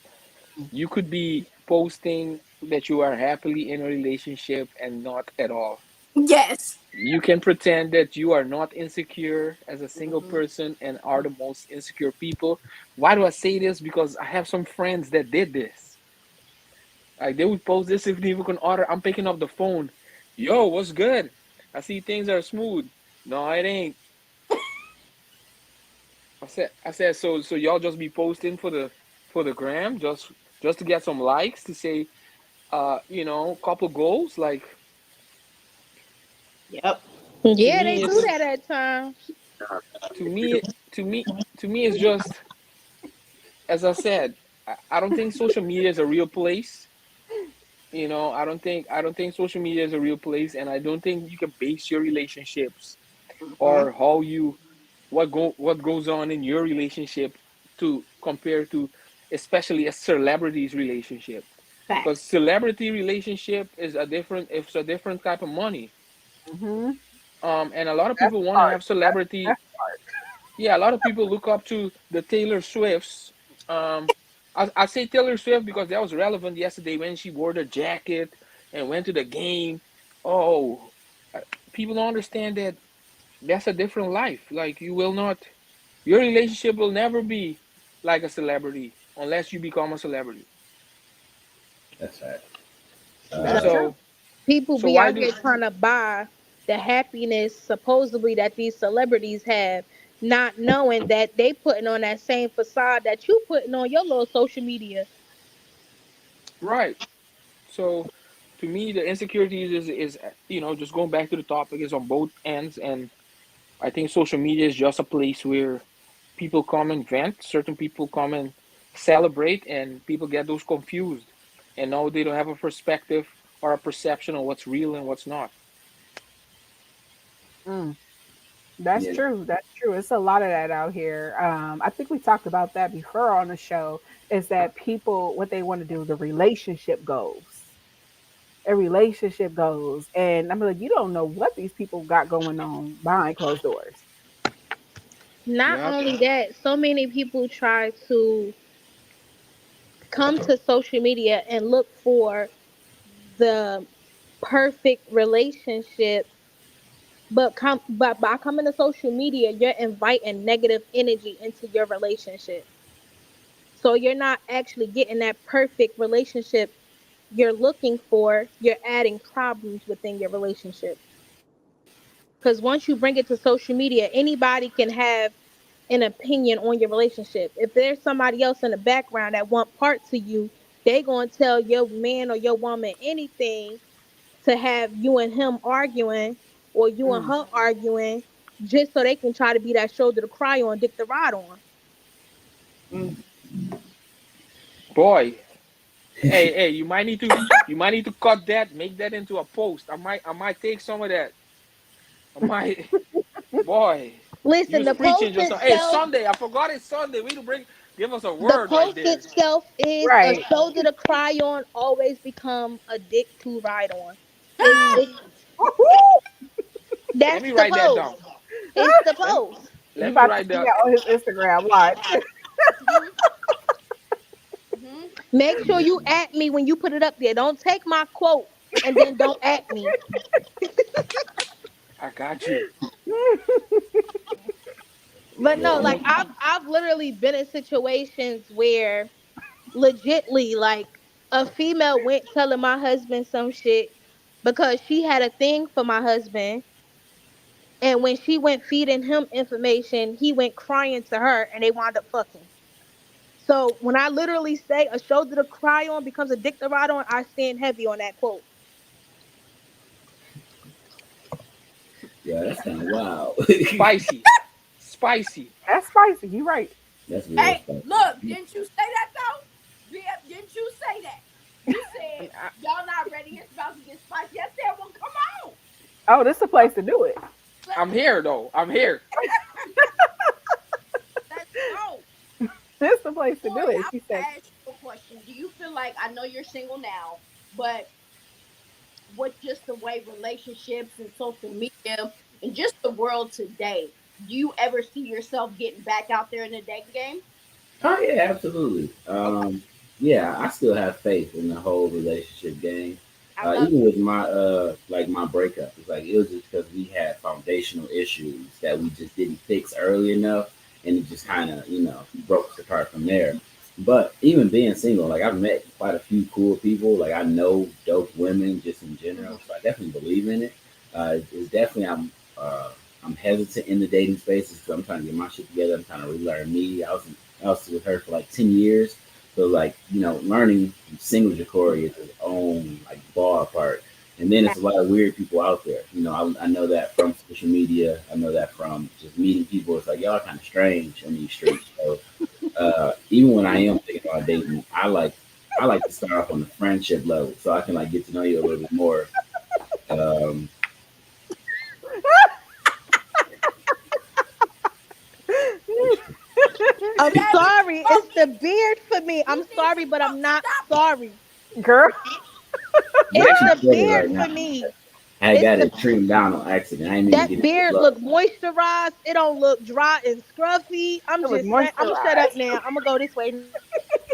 you could be posting that you are happily in a relationship and not at all. Yes. You can pretend that you are not insecure as a single person and are the most insecure people. Why do I say this? Because I have some friends that did this. Like they would post this if they even can order. I'm picking up the phone. Yo, what's good? I see things are smooth. No, it ain't. I said so y'all just be posting for the gram just to get some likes to say couple goals like yep. To Yeah, they me do it's that at times. to me to me to me it's just as I said, I don't think social media is a real place. I don't think social media is a real place, and I don't think you can base your relationships or what goes on in your relationship to compare to especially a celebrity's relationship. Because Facts. celebrity relationship is a different type of money. Mm-hmm. And a lot of That's people want to hard. have celebrity. That's hard. Yeah, a lot of people look up to the Taylor Swifts. I say Taylor Swift because that was relevant yesterday when she wore the jacket and went to the game. Oh, people don't understand that that's a different life. Like your relationship will never be like a celebrity unless you become a celebrity. That's right. That's So true. So, people so be why out do here trying to buy the happiness supposedly that these celebrities have, not knowing that they putting on that same facade that you putting on your little social media. right? So, to me, the insecurities is just going back to the topic is on both ends, and I think social media is just a place where people come and vent, certain people come and celebrate, and people get those confused. And now they don't have a perspective or a perception of what's real and what's not. Mm, that's Yeah, true. That's true. It's a lot of that out here. I think we talked about that before on the show. Is that people what they want to do? The relationship goals. A relationship goes, and I'm like, you don't know what these people got going on behind closed doors. Not Yep. only that, so many people try to come to social media and look for the perfect relationship, but by coming to social media, you're inviting negative energy into your relationship. So you're not actually getting that perfect relationship you're looking for. You're adding problems within your relationship. Because once you bring it to social media, anybody can have an opinion on your relationship. If there's somebody else in the background that want parts of you, they gonna tell your man or your woman anything to have you and him arguing or you and Mm, her arguing just so they can try to be that shoulder to cry on, dick to ride on. mm, Boy. Hey, you might need to cut that, make that into a post. I might take some of that. I might, boy. You Listen, was the preaching post just now. Hey, itself, Sunday. I forgot it's Sunday. We need to give us a the word right post there. itself is a Right. shoulder to cry on, always become a dick to ride on. It's Let that's me the write that post. down. It's the Let me post. You let me about to write see that. that on his Instagram. Watch. Mhm, mhm. Make sure you at me when you put it up there. Don't take my quote and then don't at me. I got you. But no, Yeah. like I've literally been in situations where legitly like a female went telling my husband some shit because she had a thing for my husband, and when she went feeding him information, he went crying to her and they wound up fucking. So when I literally say a shoulder to cry on becomes a dick to ride on, I stand heavy on that quote. Yeah, that's kind of wild. Spicy, spicy. That's spicy. You right. That's real Hey, stuff. look, didn't you say that though? BF, didn't you say that? You And said y'all not ready. It's about to get spicy. I said, well, come on. Oh, this is the place to do it. I'm here though. I'm here. Let's go. This is the place to do Corey, it. I She want said, to ask you a question. Do you feel like, I know you're single now, but with just the way relationships and social media and just the world today, do you ever see yourself getting back out there in the dating game? Oh yeah, absolutely. Okay, Yeah, I still have faith in the whole relationship game. I love Even it. with my like my breakup, it's like it was just because we had foundational issues that we just didn't fix early enough, and it just kind of broke us apart from there. But even being single, like I've met quite a few cool people. Like I know dope women just in Mhm. general, so I definitely believe in it. It's definitely I'm hesitant in the dating spaces because I'm trying to get my shit together. I'm trying to relearn me. I was with her for like 10 years, so like learning single JeCorey is his own like ballpark. And then it's a lot of weird people out there. I know that from social media. I know that from just meeting people. It's like y'all are kind of strange on these streets. So even when I am thinking about dating, I like to start off on the friendship level so I can like get to know you a little bit more. Um, I'm Savage, sorry, it's the beard for me. you I'm need to sorry, but I'm not stop it. sorry. girl, you It's actually the said it beard right for now. me. I It's got the it trimmed down on accident. I didn't mean to That get it beard low. look moisturized. It don't look dry and scruffy. I'm it was just saying. I'm gonna shut up moisturized. now. I'm gonna go this way.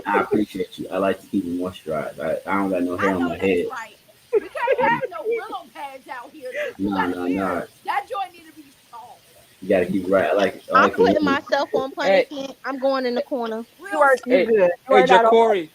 I appreciate you. I like to keep it moisturized. I don't got no hair I on know my that's head. right. We can't have no willow pads out here. Since you No, got a no, beard, no. that joint need to be soft. You got to keep it right. I I'm like the putting women. myself on Hey, punishment. I'm going in the corner. You Real are soft. you hey, good. You hey, are not on. JeCorey.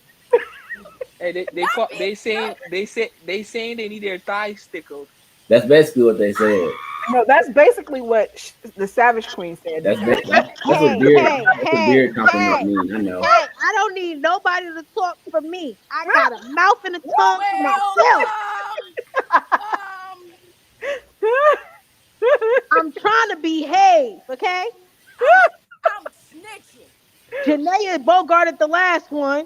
Hey, they Not call being they saying they need their thighs tickled. That's basically what they said. No, that's basically what the Savage Queen said That's today. ba- that, that's what Hey, beard. hey, That's what hey, beard compliment hey, mean. I know. hey! I don't need nobody to talk for me. I got a mouth and a tongue for well. myself. Um, I'm trying to behave, okay? I'm, I'm snitching. Janaea Bogarted the last one.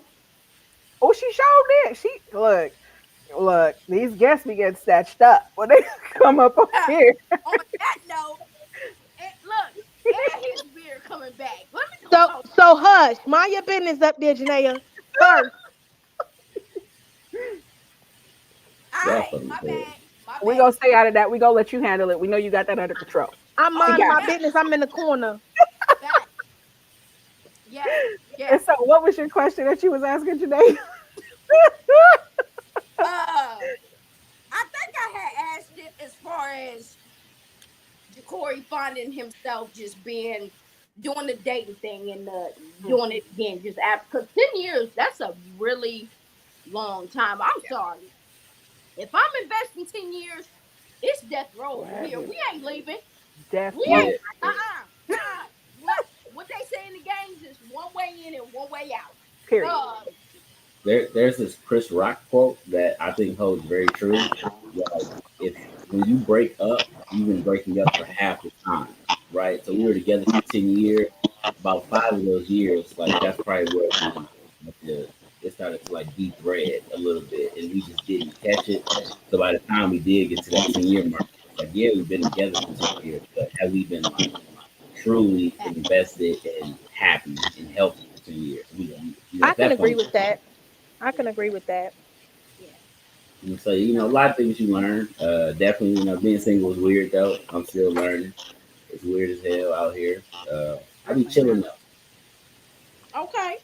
Oh, she showed it. She look. These guests be getting snatched up when they come up on here. On that note, look, and his beard coming back. Let me go So, talk. so hush. Mind your business up there, Janaea. First, All Y'all right, fucking my crazy. bad, my We bad. gonna stay out of that. We gonna let you handle it. We know you got that under control. I'm She Oh, minding got my it. business. I'm in the corner. back. Yes, And yes. so, what was your question that you was asking today? I think I had asked it as far as JeCorey finding himself just being doing the dating thing and doing it again just after, because 10 years, that's a really long time. I'm sorry. If I'm investing 10 years, it's death row What over here. happened? We ain't leaving. Death We row. ain't Yeah, what they say in the games is one way in and one way out. Period. there's this Chris Rock quote that I think holds very true. Like, if when you break up, you've been breaking up for half the time, right? So we were together for 10 years. About 5 of those years, like that's probably what it's started to like dethread a little bit, and we just didn't catch it. So by the time we did get to that 10 year mark, it's like, yeah, we've been together for 10 years, but have we been like truly invested and happy and healthy for 10 years? I At can that agree point, with that. I can agree with that. Yeah. and so a lot of things you learn. Definitely, being single is weird though. I'm still learning. It's weird as hell out here. I be chilling though. Okay.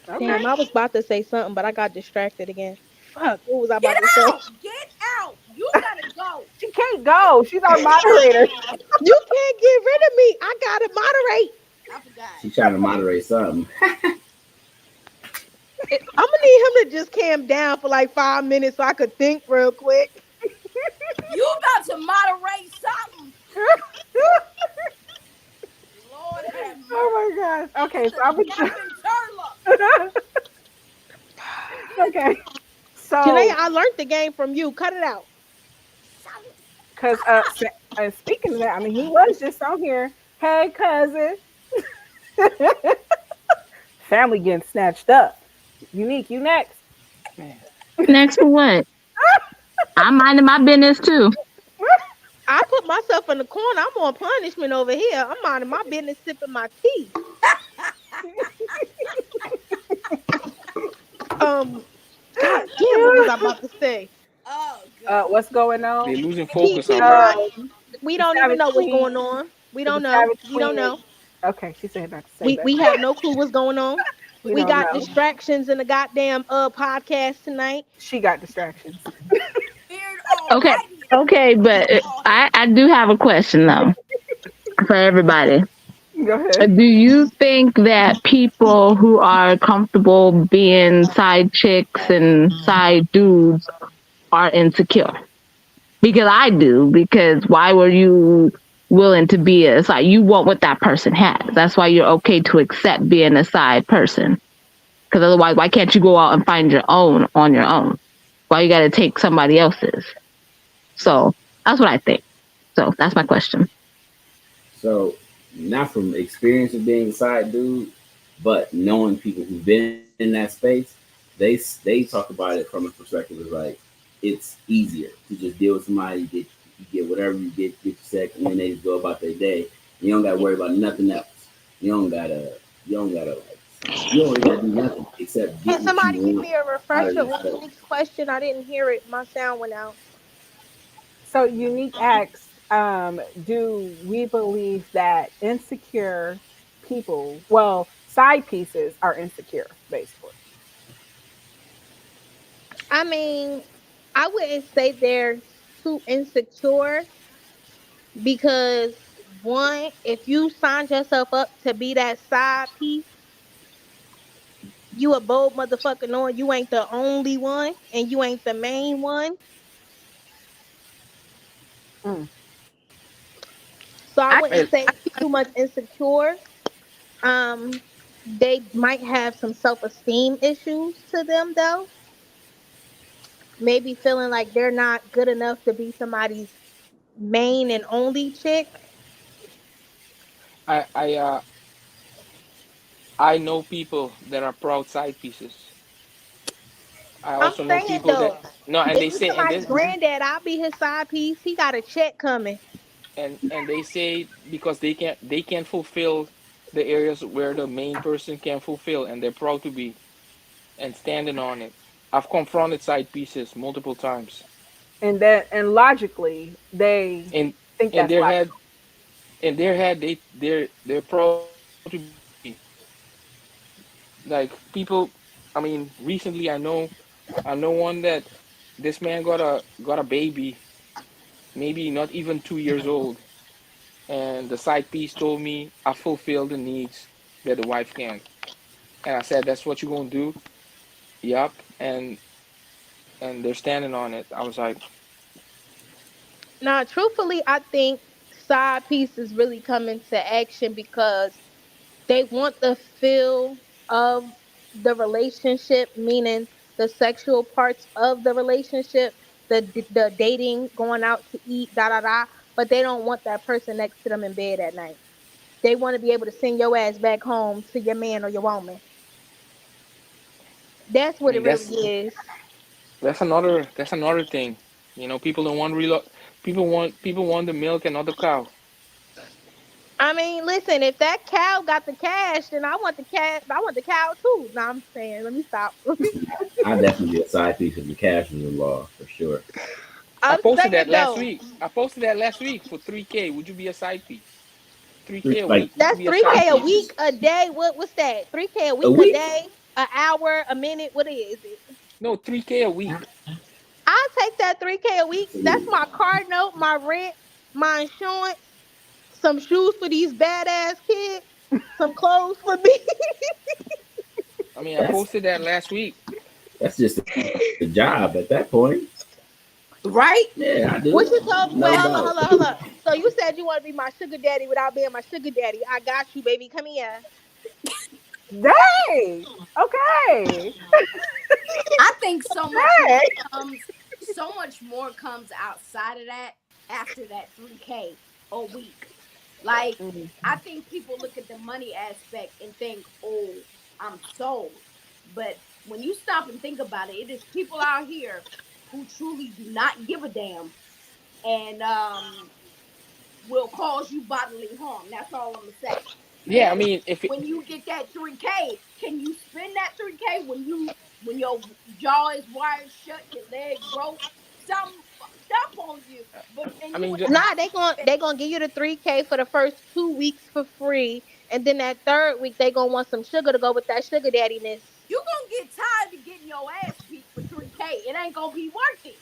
Okay. Damn, I was about to say something, but I got distracted again. Fuck, what was I Get about to say? out. Get out. You gotta go. She can't go. She's our moderator. You can't get rid of me. I gotta moderate. I forgot. She's trying to moderate something. I'm gonna need him to just calm down for like 5 minutes so I could think real quick. You about to moderate something. Lord have mercy. Oh my gosh. Okay, so I'm Gavin gonna. Okay. Janae, So, I learned the game from you. Cut it out. because speaking of that, I mean, he was just on here. Hey, cousin. Family getting snatched up. Unique, you next. Man. Next for what? I'm minding my business too. I put myself in the corner. I'm on punishment over here. I'm minding my business, sipping my tea. God damn, what was I about to say? Oh God. What's going They on? losing focus Keep already. right. Um, We the don't even Savage know what's Queen. going on. We The don't know. Savage We don't Queen is know. okay. She said not to say We that. have no clue what's going on. We We don't got know. distractions in the goddamn podcast tonight. She got distractions. Weird Okay. already. Okay, but I do have a question though for everybody. Go ahead. Do you think that people who are comfortable being side chicks and side dudes are insecure? Because I do. Because why were you willing to be a side? You want what that person has. That's why you're okay to accept being a side person. Because otherwise, why can't you go out and find your own on your own? Why you got to take somebody else's? So that's what I think. So that's my question. So, not from experience of being a side dude, but knowing people who've been in that space, they talk about it from a perspective of like it's easier to just deal with somebody, you get whatever get your sex, and then they just go about their day. You don't got to worry about nothing else. You don't really got to do nothing except Can get what you somebody give want me a out of refresher on yourself. Unique's question? I didn't hear it. My sound went out. So Unique asks, do we believe that insecure people, well, side pieces are insecure, basically? I mean, I wouldn't say they're too insecure because one, if you signed yourself up to be that side piece, you a bold motherfucker knowing you ain't the only one and you ain't the main one. Mm. So I I wouldn't say too much insecure. Um, they might have some self-esteem issues to them though. Maybe feeling like they're not good enough to be somebody's main and only chick. I I uh I know people that are proud side pieces. I I'm also know saying people that though, no, and they maybe say and somebody this granddad, I'll be his side piece. He got a check coming. and they say because they can't fulfill the areas where the main person can fulfill, and they're proud to be and standing on it. I've confronted side pieces multiple times. And logically, they In think in that's their logical. head, they're proud to be. Like people, I mean, recently I know one that this man got a baby, maybe not even 2 years old, and the side piece told me I fulfill the needs that the wife can't, and I said that's what you're gonna do. Yup, and they're standing on it. I was like, Now, truthfully, I think side pieces really come into action because they want the feel of the relationship, meaning the sexual parts of the relationship, the dating, going out to eat, da da da. But they don't want that person next to them in bed at night. They want to be able to send your ass back home to your man or your woman. That's I what it mean, really is. that's another thing. You know, people don't want real. People want the milk and not the cow. I mean, listen, if that cow got the cash, then I want the cash. I want the cow too. No, I'm saying, let me stop. I definitely be a side piece of the cash in the law for sure. I I'm posted that saying last though, week. I posted that last week for 3K. Would you be a side piece? 3K a Like week. Would you that's be a three side k a piece? week, a day. What's that? 3K a a week, a week. day, an hour, a minute. What is it? No, 3K a week. I'll take that 3K a week. That's Absolutely. my car note, my rent, my insurance, some shoes for these badass kids, some clothes for me. I mean, I That's posted that last week. that's just a job at that point. Right? Yeah, I do it. What you told? No Wait, doubt. hold on. So you said you want to be my sugar daddy without being my sugar daddy. I got you, baby. Come here. Dang. Okay. I think Dang. so much more comes outside of that after that 3K a week. Like, Mm. I think people look at the money aspect and think, oh, I'm sold. But when you stop and think about it, it is people out here who truly do not give a damn and will cause you bodily harm. That's all I'm gonna say. Yeah, I And mean, if it, when you get that 3K, can you spend that 3K when your jaw is wired shut, your legs broke, something fucked up on you, but I and you mean, ain't Nah, got they gon' it. they gonna give you the 3K for the first 2 weeks for free, and then that third week they gonna want some sugar to go with that sugar daddiness. You gonna get tired of getting your ass beat for 3K. It ain't gonna be worth it.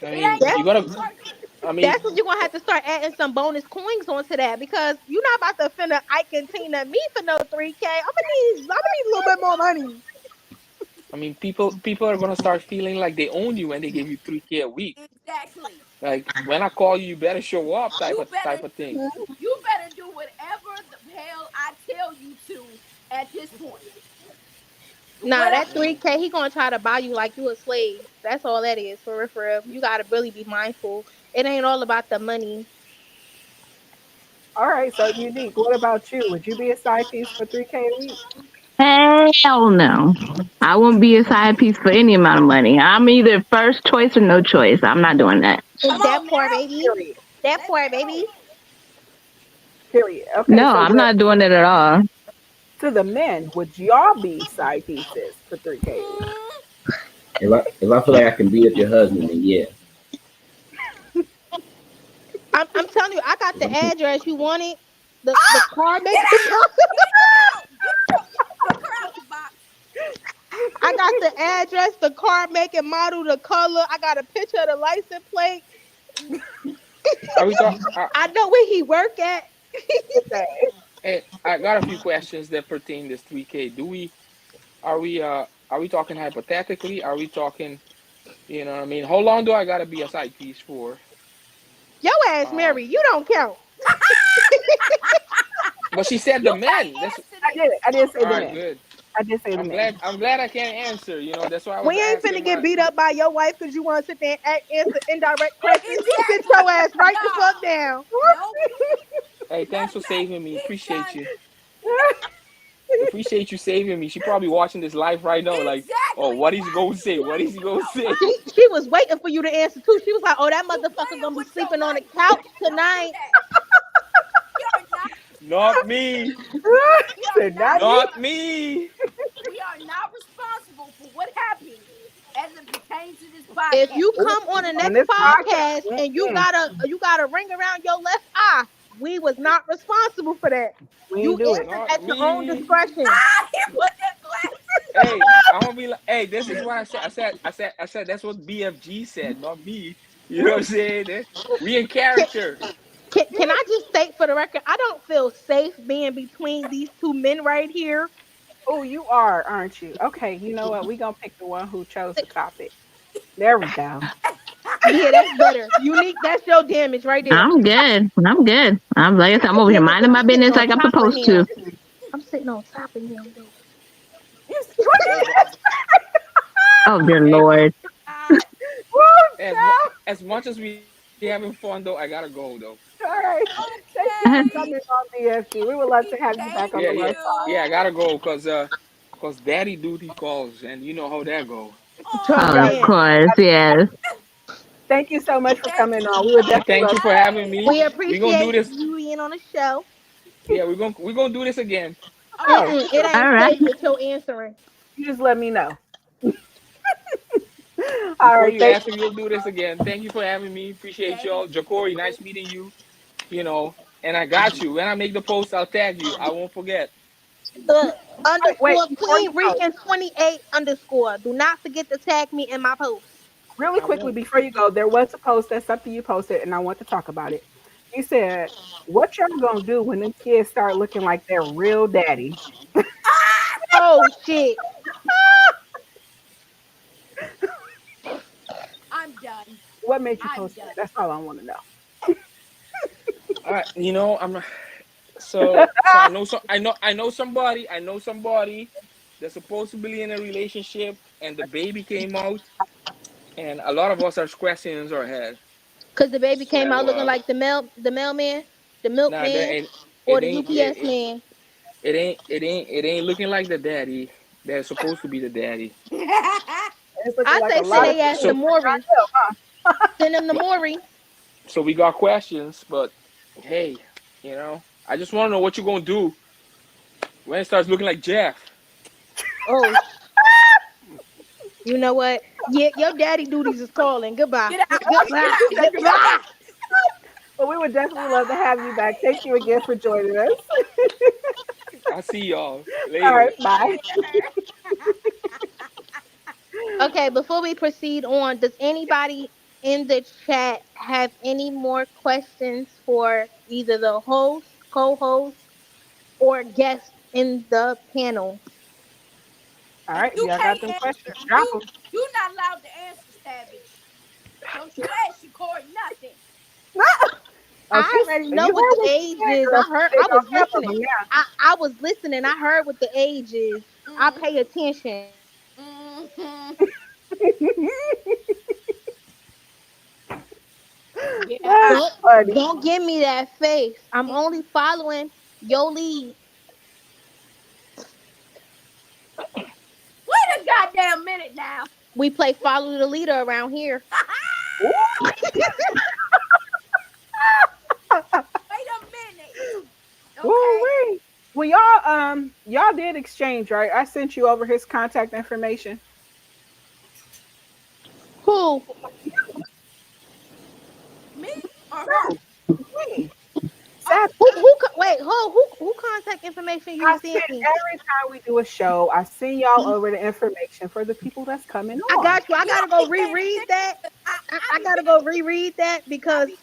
I It mean, ain't That's you gonna be gotta. worth it. I mean, that's when you're gonna have to start adding some bonus coins onto that because you're not about to finna Ike and Tina me for no 3K. I'm gonna need a little bit more money. people are gonna start feeling like they own you when they give you 3K a week. Exactly. Like when I call you, you better show up, You type better of thing. you better do whatever the hell I tell you to at this point. Nah, Whatever. that 3K, he gonna try to buy you like you a slave. That's all that is, for real, for real. You gotta really be mindful. It ain't all about the money. All right. So unique. What about you? Would you be a side piece for 3K a week? Hell no. I won't be a side piece for any amount of money. I'm either first choice or no choice. I'm not doing that. Come That on poor now. baby. Period. That Let's poor go. baby. Period. Okay. No, So I'm not doing it at all. to the men, would y'all be side pieces for 3K a week? Mm, If I feel like I can beat up your husband, then yeah. I'm telling you, I got If the I can, address you wanted. The car get making out! Get her out! Kick her out the box. I got the address, the car making model, the color. I got a picture of the license plate. Are we talk? I know where he work at. Okay. Hey, I got a few questions that pertain this 3K. Are we talking hypothetically? Are we talking? You know what I mean? How long do I gotta be a side piece for? Your ass Um, Mary, you don't count. but she said the You men. can't That's answer I did this. it. I did say all the right. men. Good. I did say the I'm men. glad. I'm glad I can't answer. You know, that's why I was We ain't finna asking get my. beat up by your wife because you want to sit there and answer indirect questions. You sit Exactly. your ass right the fuck No. down. Nope. Hey, thanks Matter for of fact, saving me. he's Appreciate done. you. Appreciate you saving me. She probably watching this live right now. Like, oh, Exactly. what is he Why gonna are you say? What is he playing with gonna your say? life? She was waiting for you to answer too. She was like, "Oh, that You motherfucker playing gonna be with your sleeping on the life. couch Don't do tonight." that. We are not Not responsible. me. We are Said not not me. Not responsible. me. We are not responsible for what happens as it pertains to this If podcast. you Ooh, come on the on next this podcast. podcast and you got a ring around your left eye, we was not responsible for that. We You ain't do it. answered Not at your own me. discretion. Ah, he put them glasses. Hey, I'm gonna be like, hey, this is what I said. I said that's what BFG said, not me. You know what I'm saying? We in Can, character. can I just state for the record, I don't feel safe being between these two men right here. Oh, you are, aren't you? Okay, you know what? We're gonna pick the one who chose the topic. There we go. Yeah, that's better. Unique, that's your damage right there. I'm good. I'm good. I'm like I said, I'm over here Yeah, because minding I'm my sitting business on like I'm top of supposed to. him. I'm sitting on top of him, though. What Hey, you but Oh dear hey, Lord. God. woo, as child? as much as we having fun though, I gotta go though. All right. Thank you for Okay. coming on BFG. We would love to have you back Thank on the Yeah, Love yeah, Talk. yeah. I you. gotta go because Cause daddy duty calls, and you know how that go. Of Man. course, yes. Thank you so much for coming on. We would And definitely thank love you to for having me. We We're gonna do appreciate this. you being on the show. Yeah, we're gonna do this again. Oh, It All ain't right. safe with your answering. you just let me know. All Before right, you thank ask me, we'll do this again. Thank you for having me. Appreciate y'all. JeCorey, nice meeting you. And I got you. When I make the post, I'll tag you. I won't forget. wait, Underscore before you Queen go, Rican 28 underscore. Do not forget to tag me in my post. really I quickly won't. before you go, there was a post that's something you posted, and I want to talk about it. You said, "What y'all gonna do when them kids start looking like their real daddy?" Oh shit. I'm done. What made you I'm post that? done. That's all I want to know. I'm not. So I know somebody that's supposed to be in a relationship, and the baby came out, and a lot of us are scratching our head. Cause the baby came So out looking like the mailman, the nah, that milkman, ain't or it. the Ain't UPS it, man. it ain't looking like the daddy that's supposed to be the daddy. It's looking I like a say send lot of So they ass to so kids. Maury. Huh? Send them to Maury. so we got questions, but hey, I just want to know what you're gonna do when it starts looking like Jeff. Oh, you know what? Yeah, your daddy duties is calling. Goodbye. Get out. Get Goodbye. out. Goodbye. But we would definitely love to have you back. Thank you again for joining us. I'll see y'all All right, later. bye. Okay, before we proceed on, does anybody in the chat have any more questions for either the host, co-host, or guest in the panel? All And right, if you y'all got can't them questions, answer. drop them. You not allowed to answer, Savage. Don't you ask your court nothing. Oh, I already know you what heard the what she age said, is. girl. I She heard. said I was don't step on listening. them I was listening. I heard what the age is. I Mm-hmm. pay attention. Mm-hmm. now. Yeah. That's Don't funny. don't give me that face. I'm only following your lead. Wait a goddamn minute now. We play follow the leader around here. Ooh. Wait a minute. Okay. Woo-wee. Well, y'all did exchange, right? I sent you over his contact information. Who? Me or her? Me. Oh, Sad. Wait, who contact information you I sent sent me? every time we do a show, I send y'all over the information for the people that's coming I on. got you. I you gotta don't go be paying reread attention. that. I I be gotta paying. go reread that I because be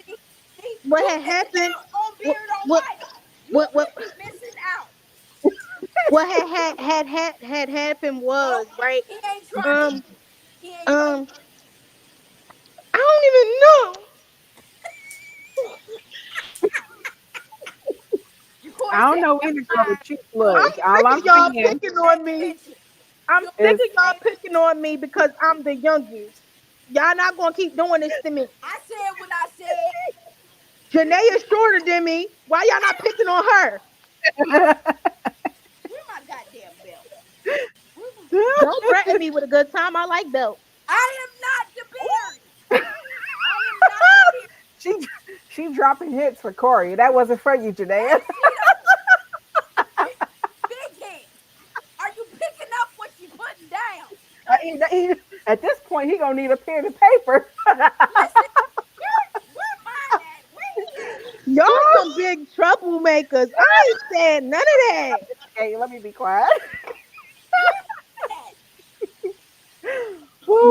see, see, what you had missing happened out on what Beard on what White. You what what really missing out. what had happened was Okay, right. he ain't trying. Um He ain't trying. um I don't even know. Jacory I don't said, know "Never either, girl, mind. but you Don't I'm look. All sick I'm of y'all you saying don't picking pay on me. attention. I'm You sick is, of don't y'all pay. picking on me because I'm the youngest. Y'all not gonna keep doing this to me. I said what I said. Janae is shorter than me. Why y'all not picking on her? Where my goddamn belt? Where my... Don't threaten me with a good time. I like belts. I am not the beard. I am not the beard. she she dropping hits for Corey. That wasn't for you, Janae. And she don't. Big head. Are you picking up what she putting down? At this point, he gonna need a pen and paper. Listen, where mine at? Where he at? Y'all some big troublemakers. I ain't saying none of that. Okay, let me be quiet. Where mine at?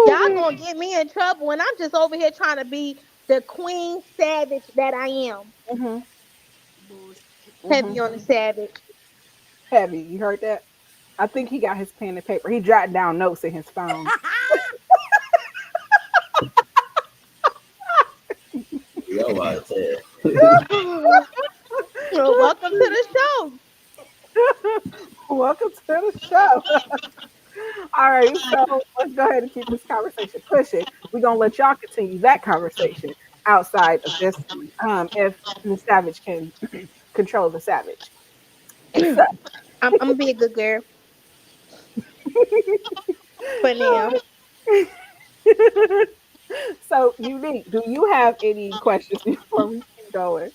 Y'all Woo-wee. gonna get me in trouble, and I'm just over here trying to be the queen savage that I am. Mhm, Bullshit. Heavy mhm. on the savage. Heavy. You heard that? I think he got his pen and paper. He jotted down notes in his phone. Yo, I said. Well, welcome to the show. Welcome to the show. All right, so let's go ahead and keep this conversation pushing. We're gonna let y'all continue that conversation outside of this one. If the savage can control the savage. So, I'm gonna be a good girl. For now. So, Unique, do you have any questions before we keep going?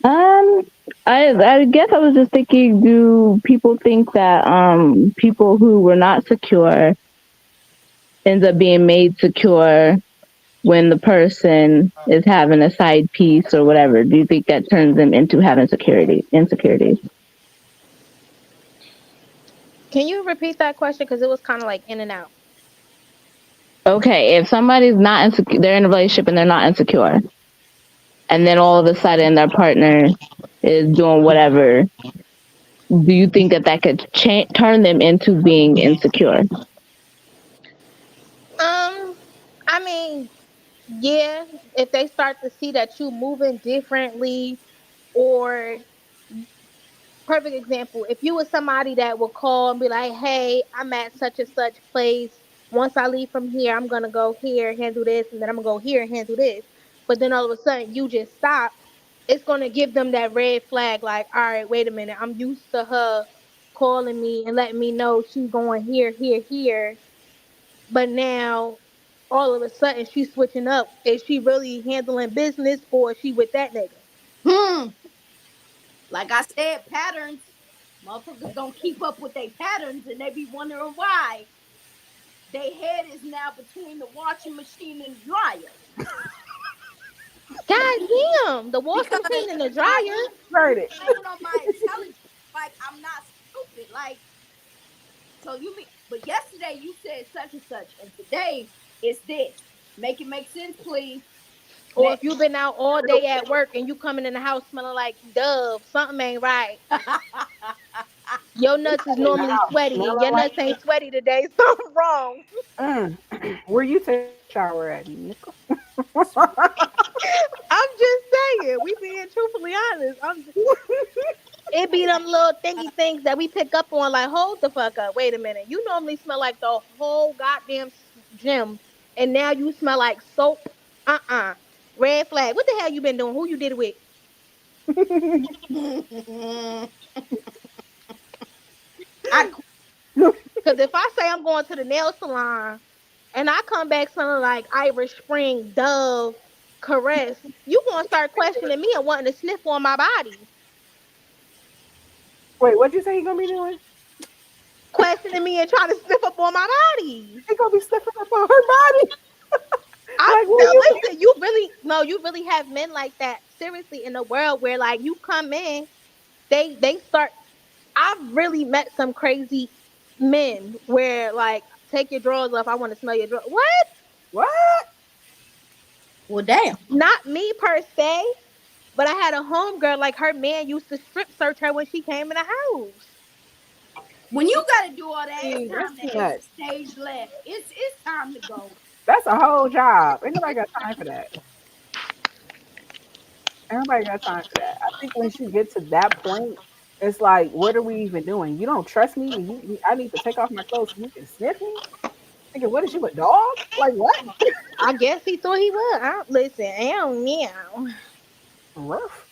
Um, I guess I was just thinking, do people think that people who were not secure ends up being made secure when the person is having a side piece or whatever? Do you think that turns them into having insecurities? Can you repeat that question? Because it was kind of like in and out. Okay, if somebody's not insecure, they're in a relationship and they're not insecure, and then all of a sudden their partner is doing whatever, do you think that that could turn them into being insecure? I mean, yeah, if they start to see that you moving differently, or perfect example, if you were somebody that would call and be like, hey, I'm at such and such place. Once I leave from here, I'm gonna go here, handle this, and then I'm gonna go here and handle this. But then all of a sudden you just stop, it's gonna give them that red flag, like, all right, wait a minute, I'm used to her calling me and letting me know she's going here, here, here. But now all of a sudden she's switching up. Is she really handling business, or is she with that nigga? Like I said, patterns. Motherfuckers don't keep up with their patterns and they be wondering why. Their head is now between the washing machine and the dryer. God damn, the washing Because machine and the I dryer. Heard it. playing on my intelligence. Like I'm not stupid. Like, so you mean, but yesterday you said such and such, and today it's this. Make it make sense, please. Or if you've been out all day at work and you coming in the house smelling like Dove, something ain't right. Your nuts is In the normally house, sweaty and your smelling like nuts ain't sweaty today. Something wrong. Where you take a shower at, Nickel? I'm just saying, we being truthfully honest. It be them little thingy things that we pick up on, like, hold the fuck up. Wait a minute. You normally smell like the whole goddamn gym, and now you smell like soap. Red flag. What the hell you been doing? Who you did it with? I Because if I say I'm going to the nail salon and I come back smelling like Irish Spring, Dove, Caress, you gonna start questioning me and wanting to sniff on my body. Wait, what'd you say he gonna be doing? Questioning me and trying to sniff up on my body. He gonna be sniffing up on her body. I Like, where now you listen, you really no, you really have men like that. Seriously, in the world where like you come in, they start. I've really met some crazy men where like take your drawers off. I want to smell your drawers. What? what? well, damn. Not me per se, but I had a homegirl, like her man used to strip search her when she came in the house. When you gotta do all that, it's That's time to too exit much. stage left. It's time to go. That's a whole job. Ain't nobody got time for that. Everybody got time for that. I think once you get to that point, it's like, what are we even doing? You don't trust me, and I need to take off my clothes so you can sniff me. Thinking, what is you, a dog? Like what? I guess he thought he was. Listen, I don't meow. Rough.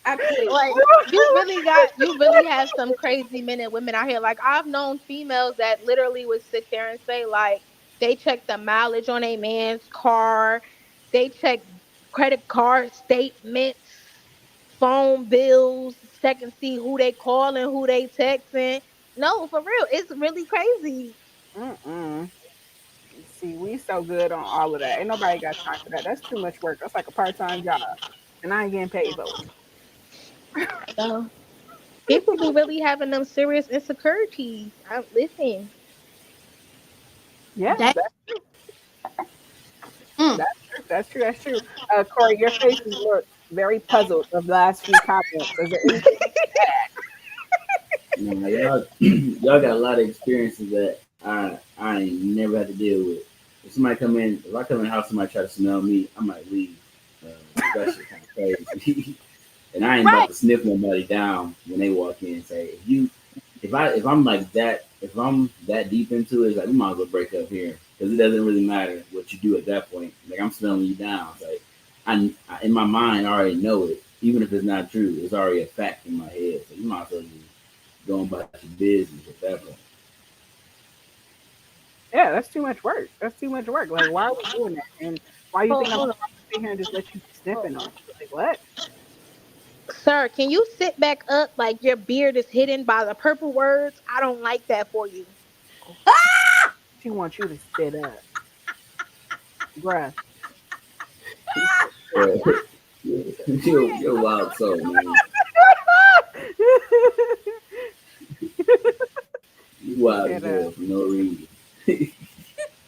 I quit. Like you really have some crazy men and women out here. Like I've known females that literally would sit there and say like they check the mileage on a man's car, they check credit card statements, phone bills, check and see who they calling, who they texting. No, for real, it's really crazy. Mm-mm. See, we so good on all of that. Ain't nobody got time for that. That's too much work. That's like a part-time job, and I ain't getting paid for it. So people be really having them serious insecurities. Listen, Yeah, That, mm. that's true. That's true. That's true. Corey, your faces look very puzzled of the last few comments. Is there anything? No, y'all, y'all got a lot of experiences that I ain't never had to deal with. If I come in the house, somebody try to smell me, I might leave. That shit kind of crazy. And I ain't about to sniff nobody down when they walk in and say, if I'm like that, if I'm that deep into it, it's like we might as well break up here because it doesn't really matter what you do at that point. Like I'm smelling you down. It's like in my mind, I already know it. even if it's not true, it's already a fact in my head. So you might as well just go about your business at that point. Yeah, that's too much work. That's too much work. Like, why are we doing that? And why you think I'm Hold gonna on. sit here and just let you be sniffing on it? Like, what? Sir, can you sit back up like your beard is hidden by the purple words? I don't like that for you. Oh, she wants you to sit up, bruh. Uh, Wait, you're wild soul, man. You wild as Sit up. hell for no reason.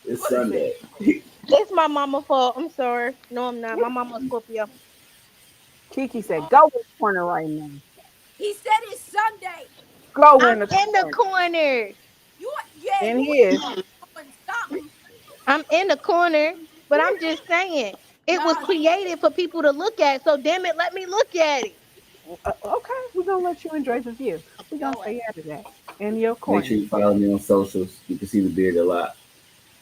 It's She said, Sunday. It's my mama fault. I'm sorry. No, I'm not. My mama a Scorpio. Kiki said, go in the corner right now. he said it's Sunday. Go I'm in the in the corner. corner. Yeah, And you he is. doing something. I'm in the corner, but I'm just saying it was Nah, created for people to look at. So damn it, let me look at it. Okay, we're gonna let you enjoy the view. We're gonna go say ahead. yeah to that. In your Make sure corner. you follow me on socials. You can see the beard a lot.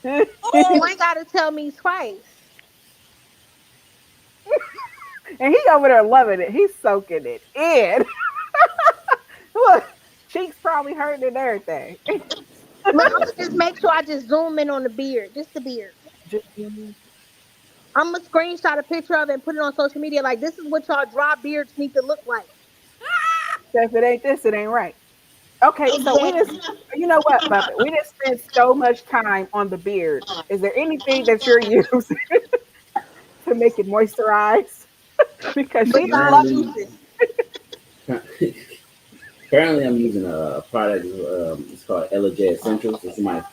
And You Oh, ain't gotta tell me twice. he over there loving it. He's soaking it in. Look, cheeks probably hurting and everything. Look, I'm gonna just make sure I just zoom in on the beard, just the beard. Just, I'm gonna screenshot a picture of it and put it on social media. Like this is what y'all dry beards need to look like. if it ain't this, it ain't right. Okay, so we just, Exactly. you know what, Buffett? We just spent so much time on the beard. Is there anything that you're using to make it moisturize? Because she's Besides loving Currently, juices. currently I'm using a product. It's called LJ Essentials. It's my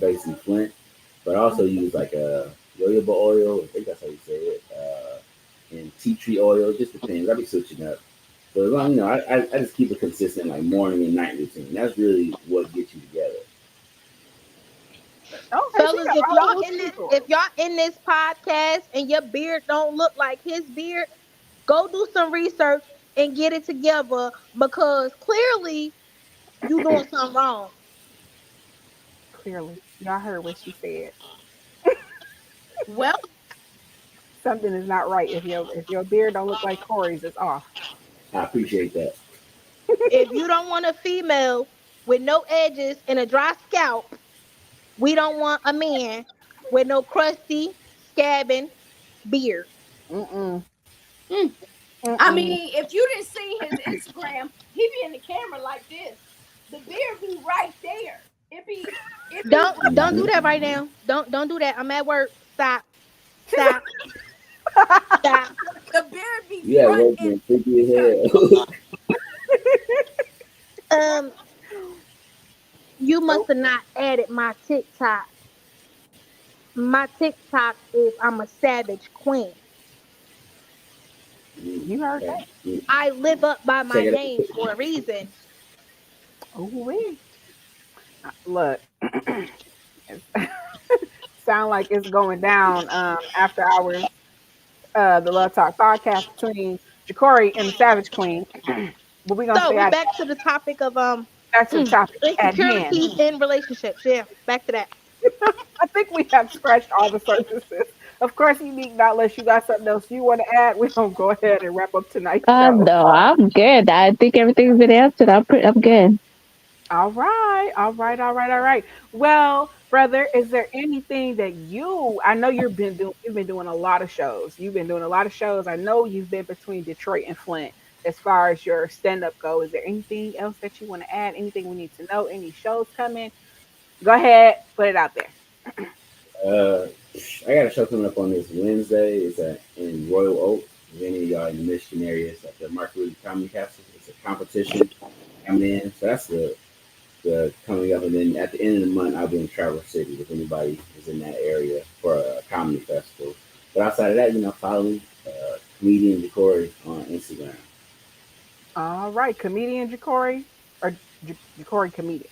based in Flint, but I also use like a jojoba oil. I think that's how you say it. And tea tree oil. It just depends. I be switching up. So as long, I just keep a consistent like morning and night routine. That's really what gets you together. Okay, she Fellas, got a whole if tutorial. y'all in this podcast and your beard don't look like his beard, go do some research and get it together because clearly you doing something wrong. Clearly, y'all heard what she said. well, Something is not right. If your beard don't look like Corey's, it's off. I appreciate that. If you don't want a female with no edges and a dry scalp, we don't want a man with no crusty, scabbing beard. Mm-mm. mm, I Mm-mm. mean, if you didn't see his Instagram, he be in the camera like this. The beard be right there. It be Don't do Hmm. that right now. Don't do that. I'm at work. Stop. Stop. Stop. the beard be You at front work and being freaky center. as hell. Um, you must So have not added my TikTok. My TikTok is I'm a savage queen. you heard Okay. that? I live up by Check my it name for a reason. Oh we look. Sound like it's going down after hours. The Love Talk podcast between JeCorey and the Savage Queen. But we're gonna So stay we out of back to the topic of that. Back to the topic at hand. insecurities in relationships. Yeah, back to that. I think we have scratched all the surfaces. Of course, Unique, not unless you got something else you want to add. We're gonna go ahead and wrap up tonight's show. No, I'm good. I think everything's been answered. I'm good. All right, all right, all right, all right. Well, brother, is there anything that I know you've been doing a lot of shows. You've been doing a lot of shows. I know you've been between Detroit and Flint as far as your stand-up go. Is there anything else that you want to add? Anything we need to know? Any shows coming? Go ahead, put it out there. Uh, I got a show coming up on this Wednesday. It's in Royal Oak. If any of y'all in the Michigan area, it's at the Mark Rudy Comedy Castle. It's a competition I'm in. So that's the coming up. And then at the end of the month, I'll be in Traverse City if anybody is in that area for a comedy festival. But outside of that, follow me, comedian JeCorey on Instagram. All right, comedian JeCorey or JeCorey comedian.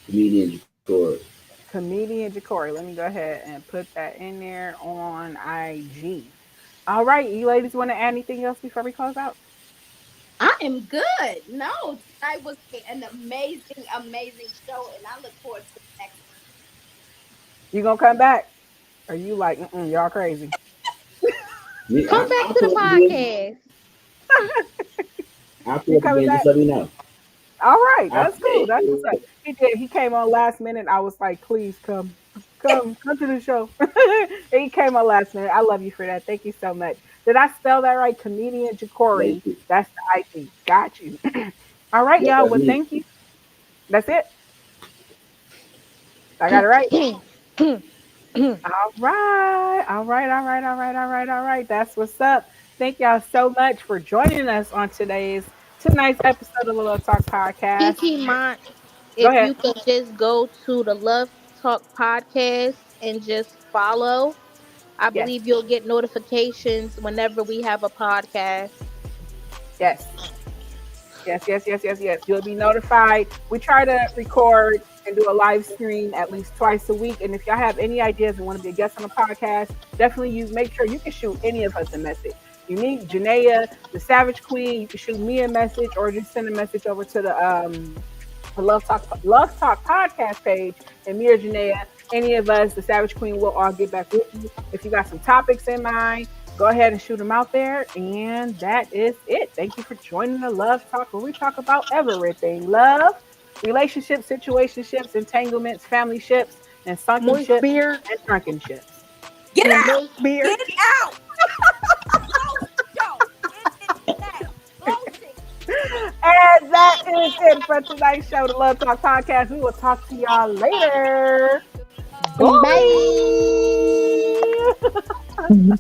Comedian JeCorey. Comedian JeCorey. Let me go ahead and put that in there on IG. All right, you ladies want to add anything else before we close out? I am good. No, tonight was an amazing, amazing show, and I look forward to the next You gonna come back? Are you like, y'all crazy? Me, Come back I'm to the pulling you in. podcast. I'll pull up again, just let me know. All right, that's cool. That's what's up. He did. He came on last minute. I was like, please come to the show. He came on last minute. I love you for that. Thank you so much. Did I spell that right? Comedian JeCorey. That's the IT. Got you. All right, y'all. Well, thank you. That's it. I got it right. All right. That's what's up. Thank y'all so much for joining us on tonight's episode of the Love Talk Podcast. Kiki, if you could just go to the Love Talk Podcast and just follow, I believe you'll get notifications whenever we have a podcast. Yes. You'll be notified. We try to record and do a live stream at least twice a week. And if y'all have any ideas and want to be a guest on the podcast, definitely make sure you can shoot any of us a message. Unique, Janaea, the Savage Queen, you can shoot me a message or just send a message over to the Love Talk podcast page, and me or Janaea, any of us, the Savage Queen, will all get back with you. If you got some topics in mind, go ahead and shoot them out there. And that is it. Thank you for joining the Love Talk, where we talk about everything: love, relationships, situationships, entanglements, family ships, and sunken ships and drunken ships. Get out! Get out! And that is it for tonight's show, the Love Talk Podcast. We will talk to y'all later. Bye.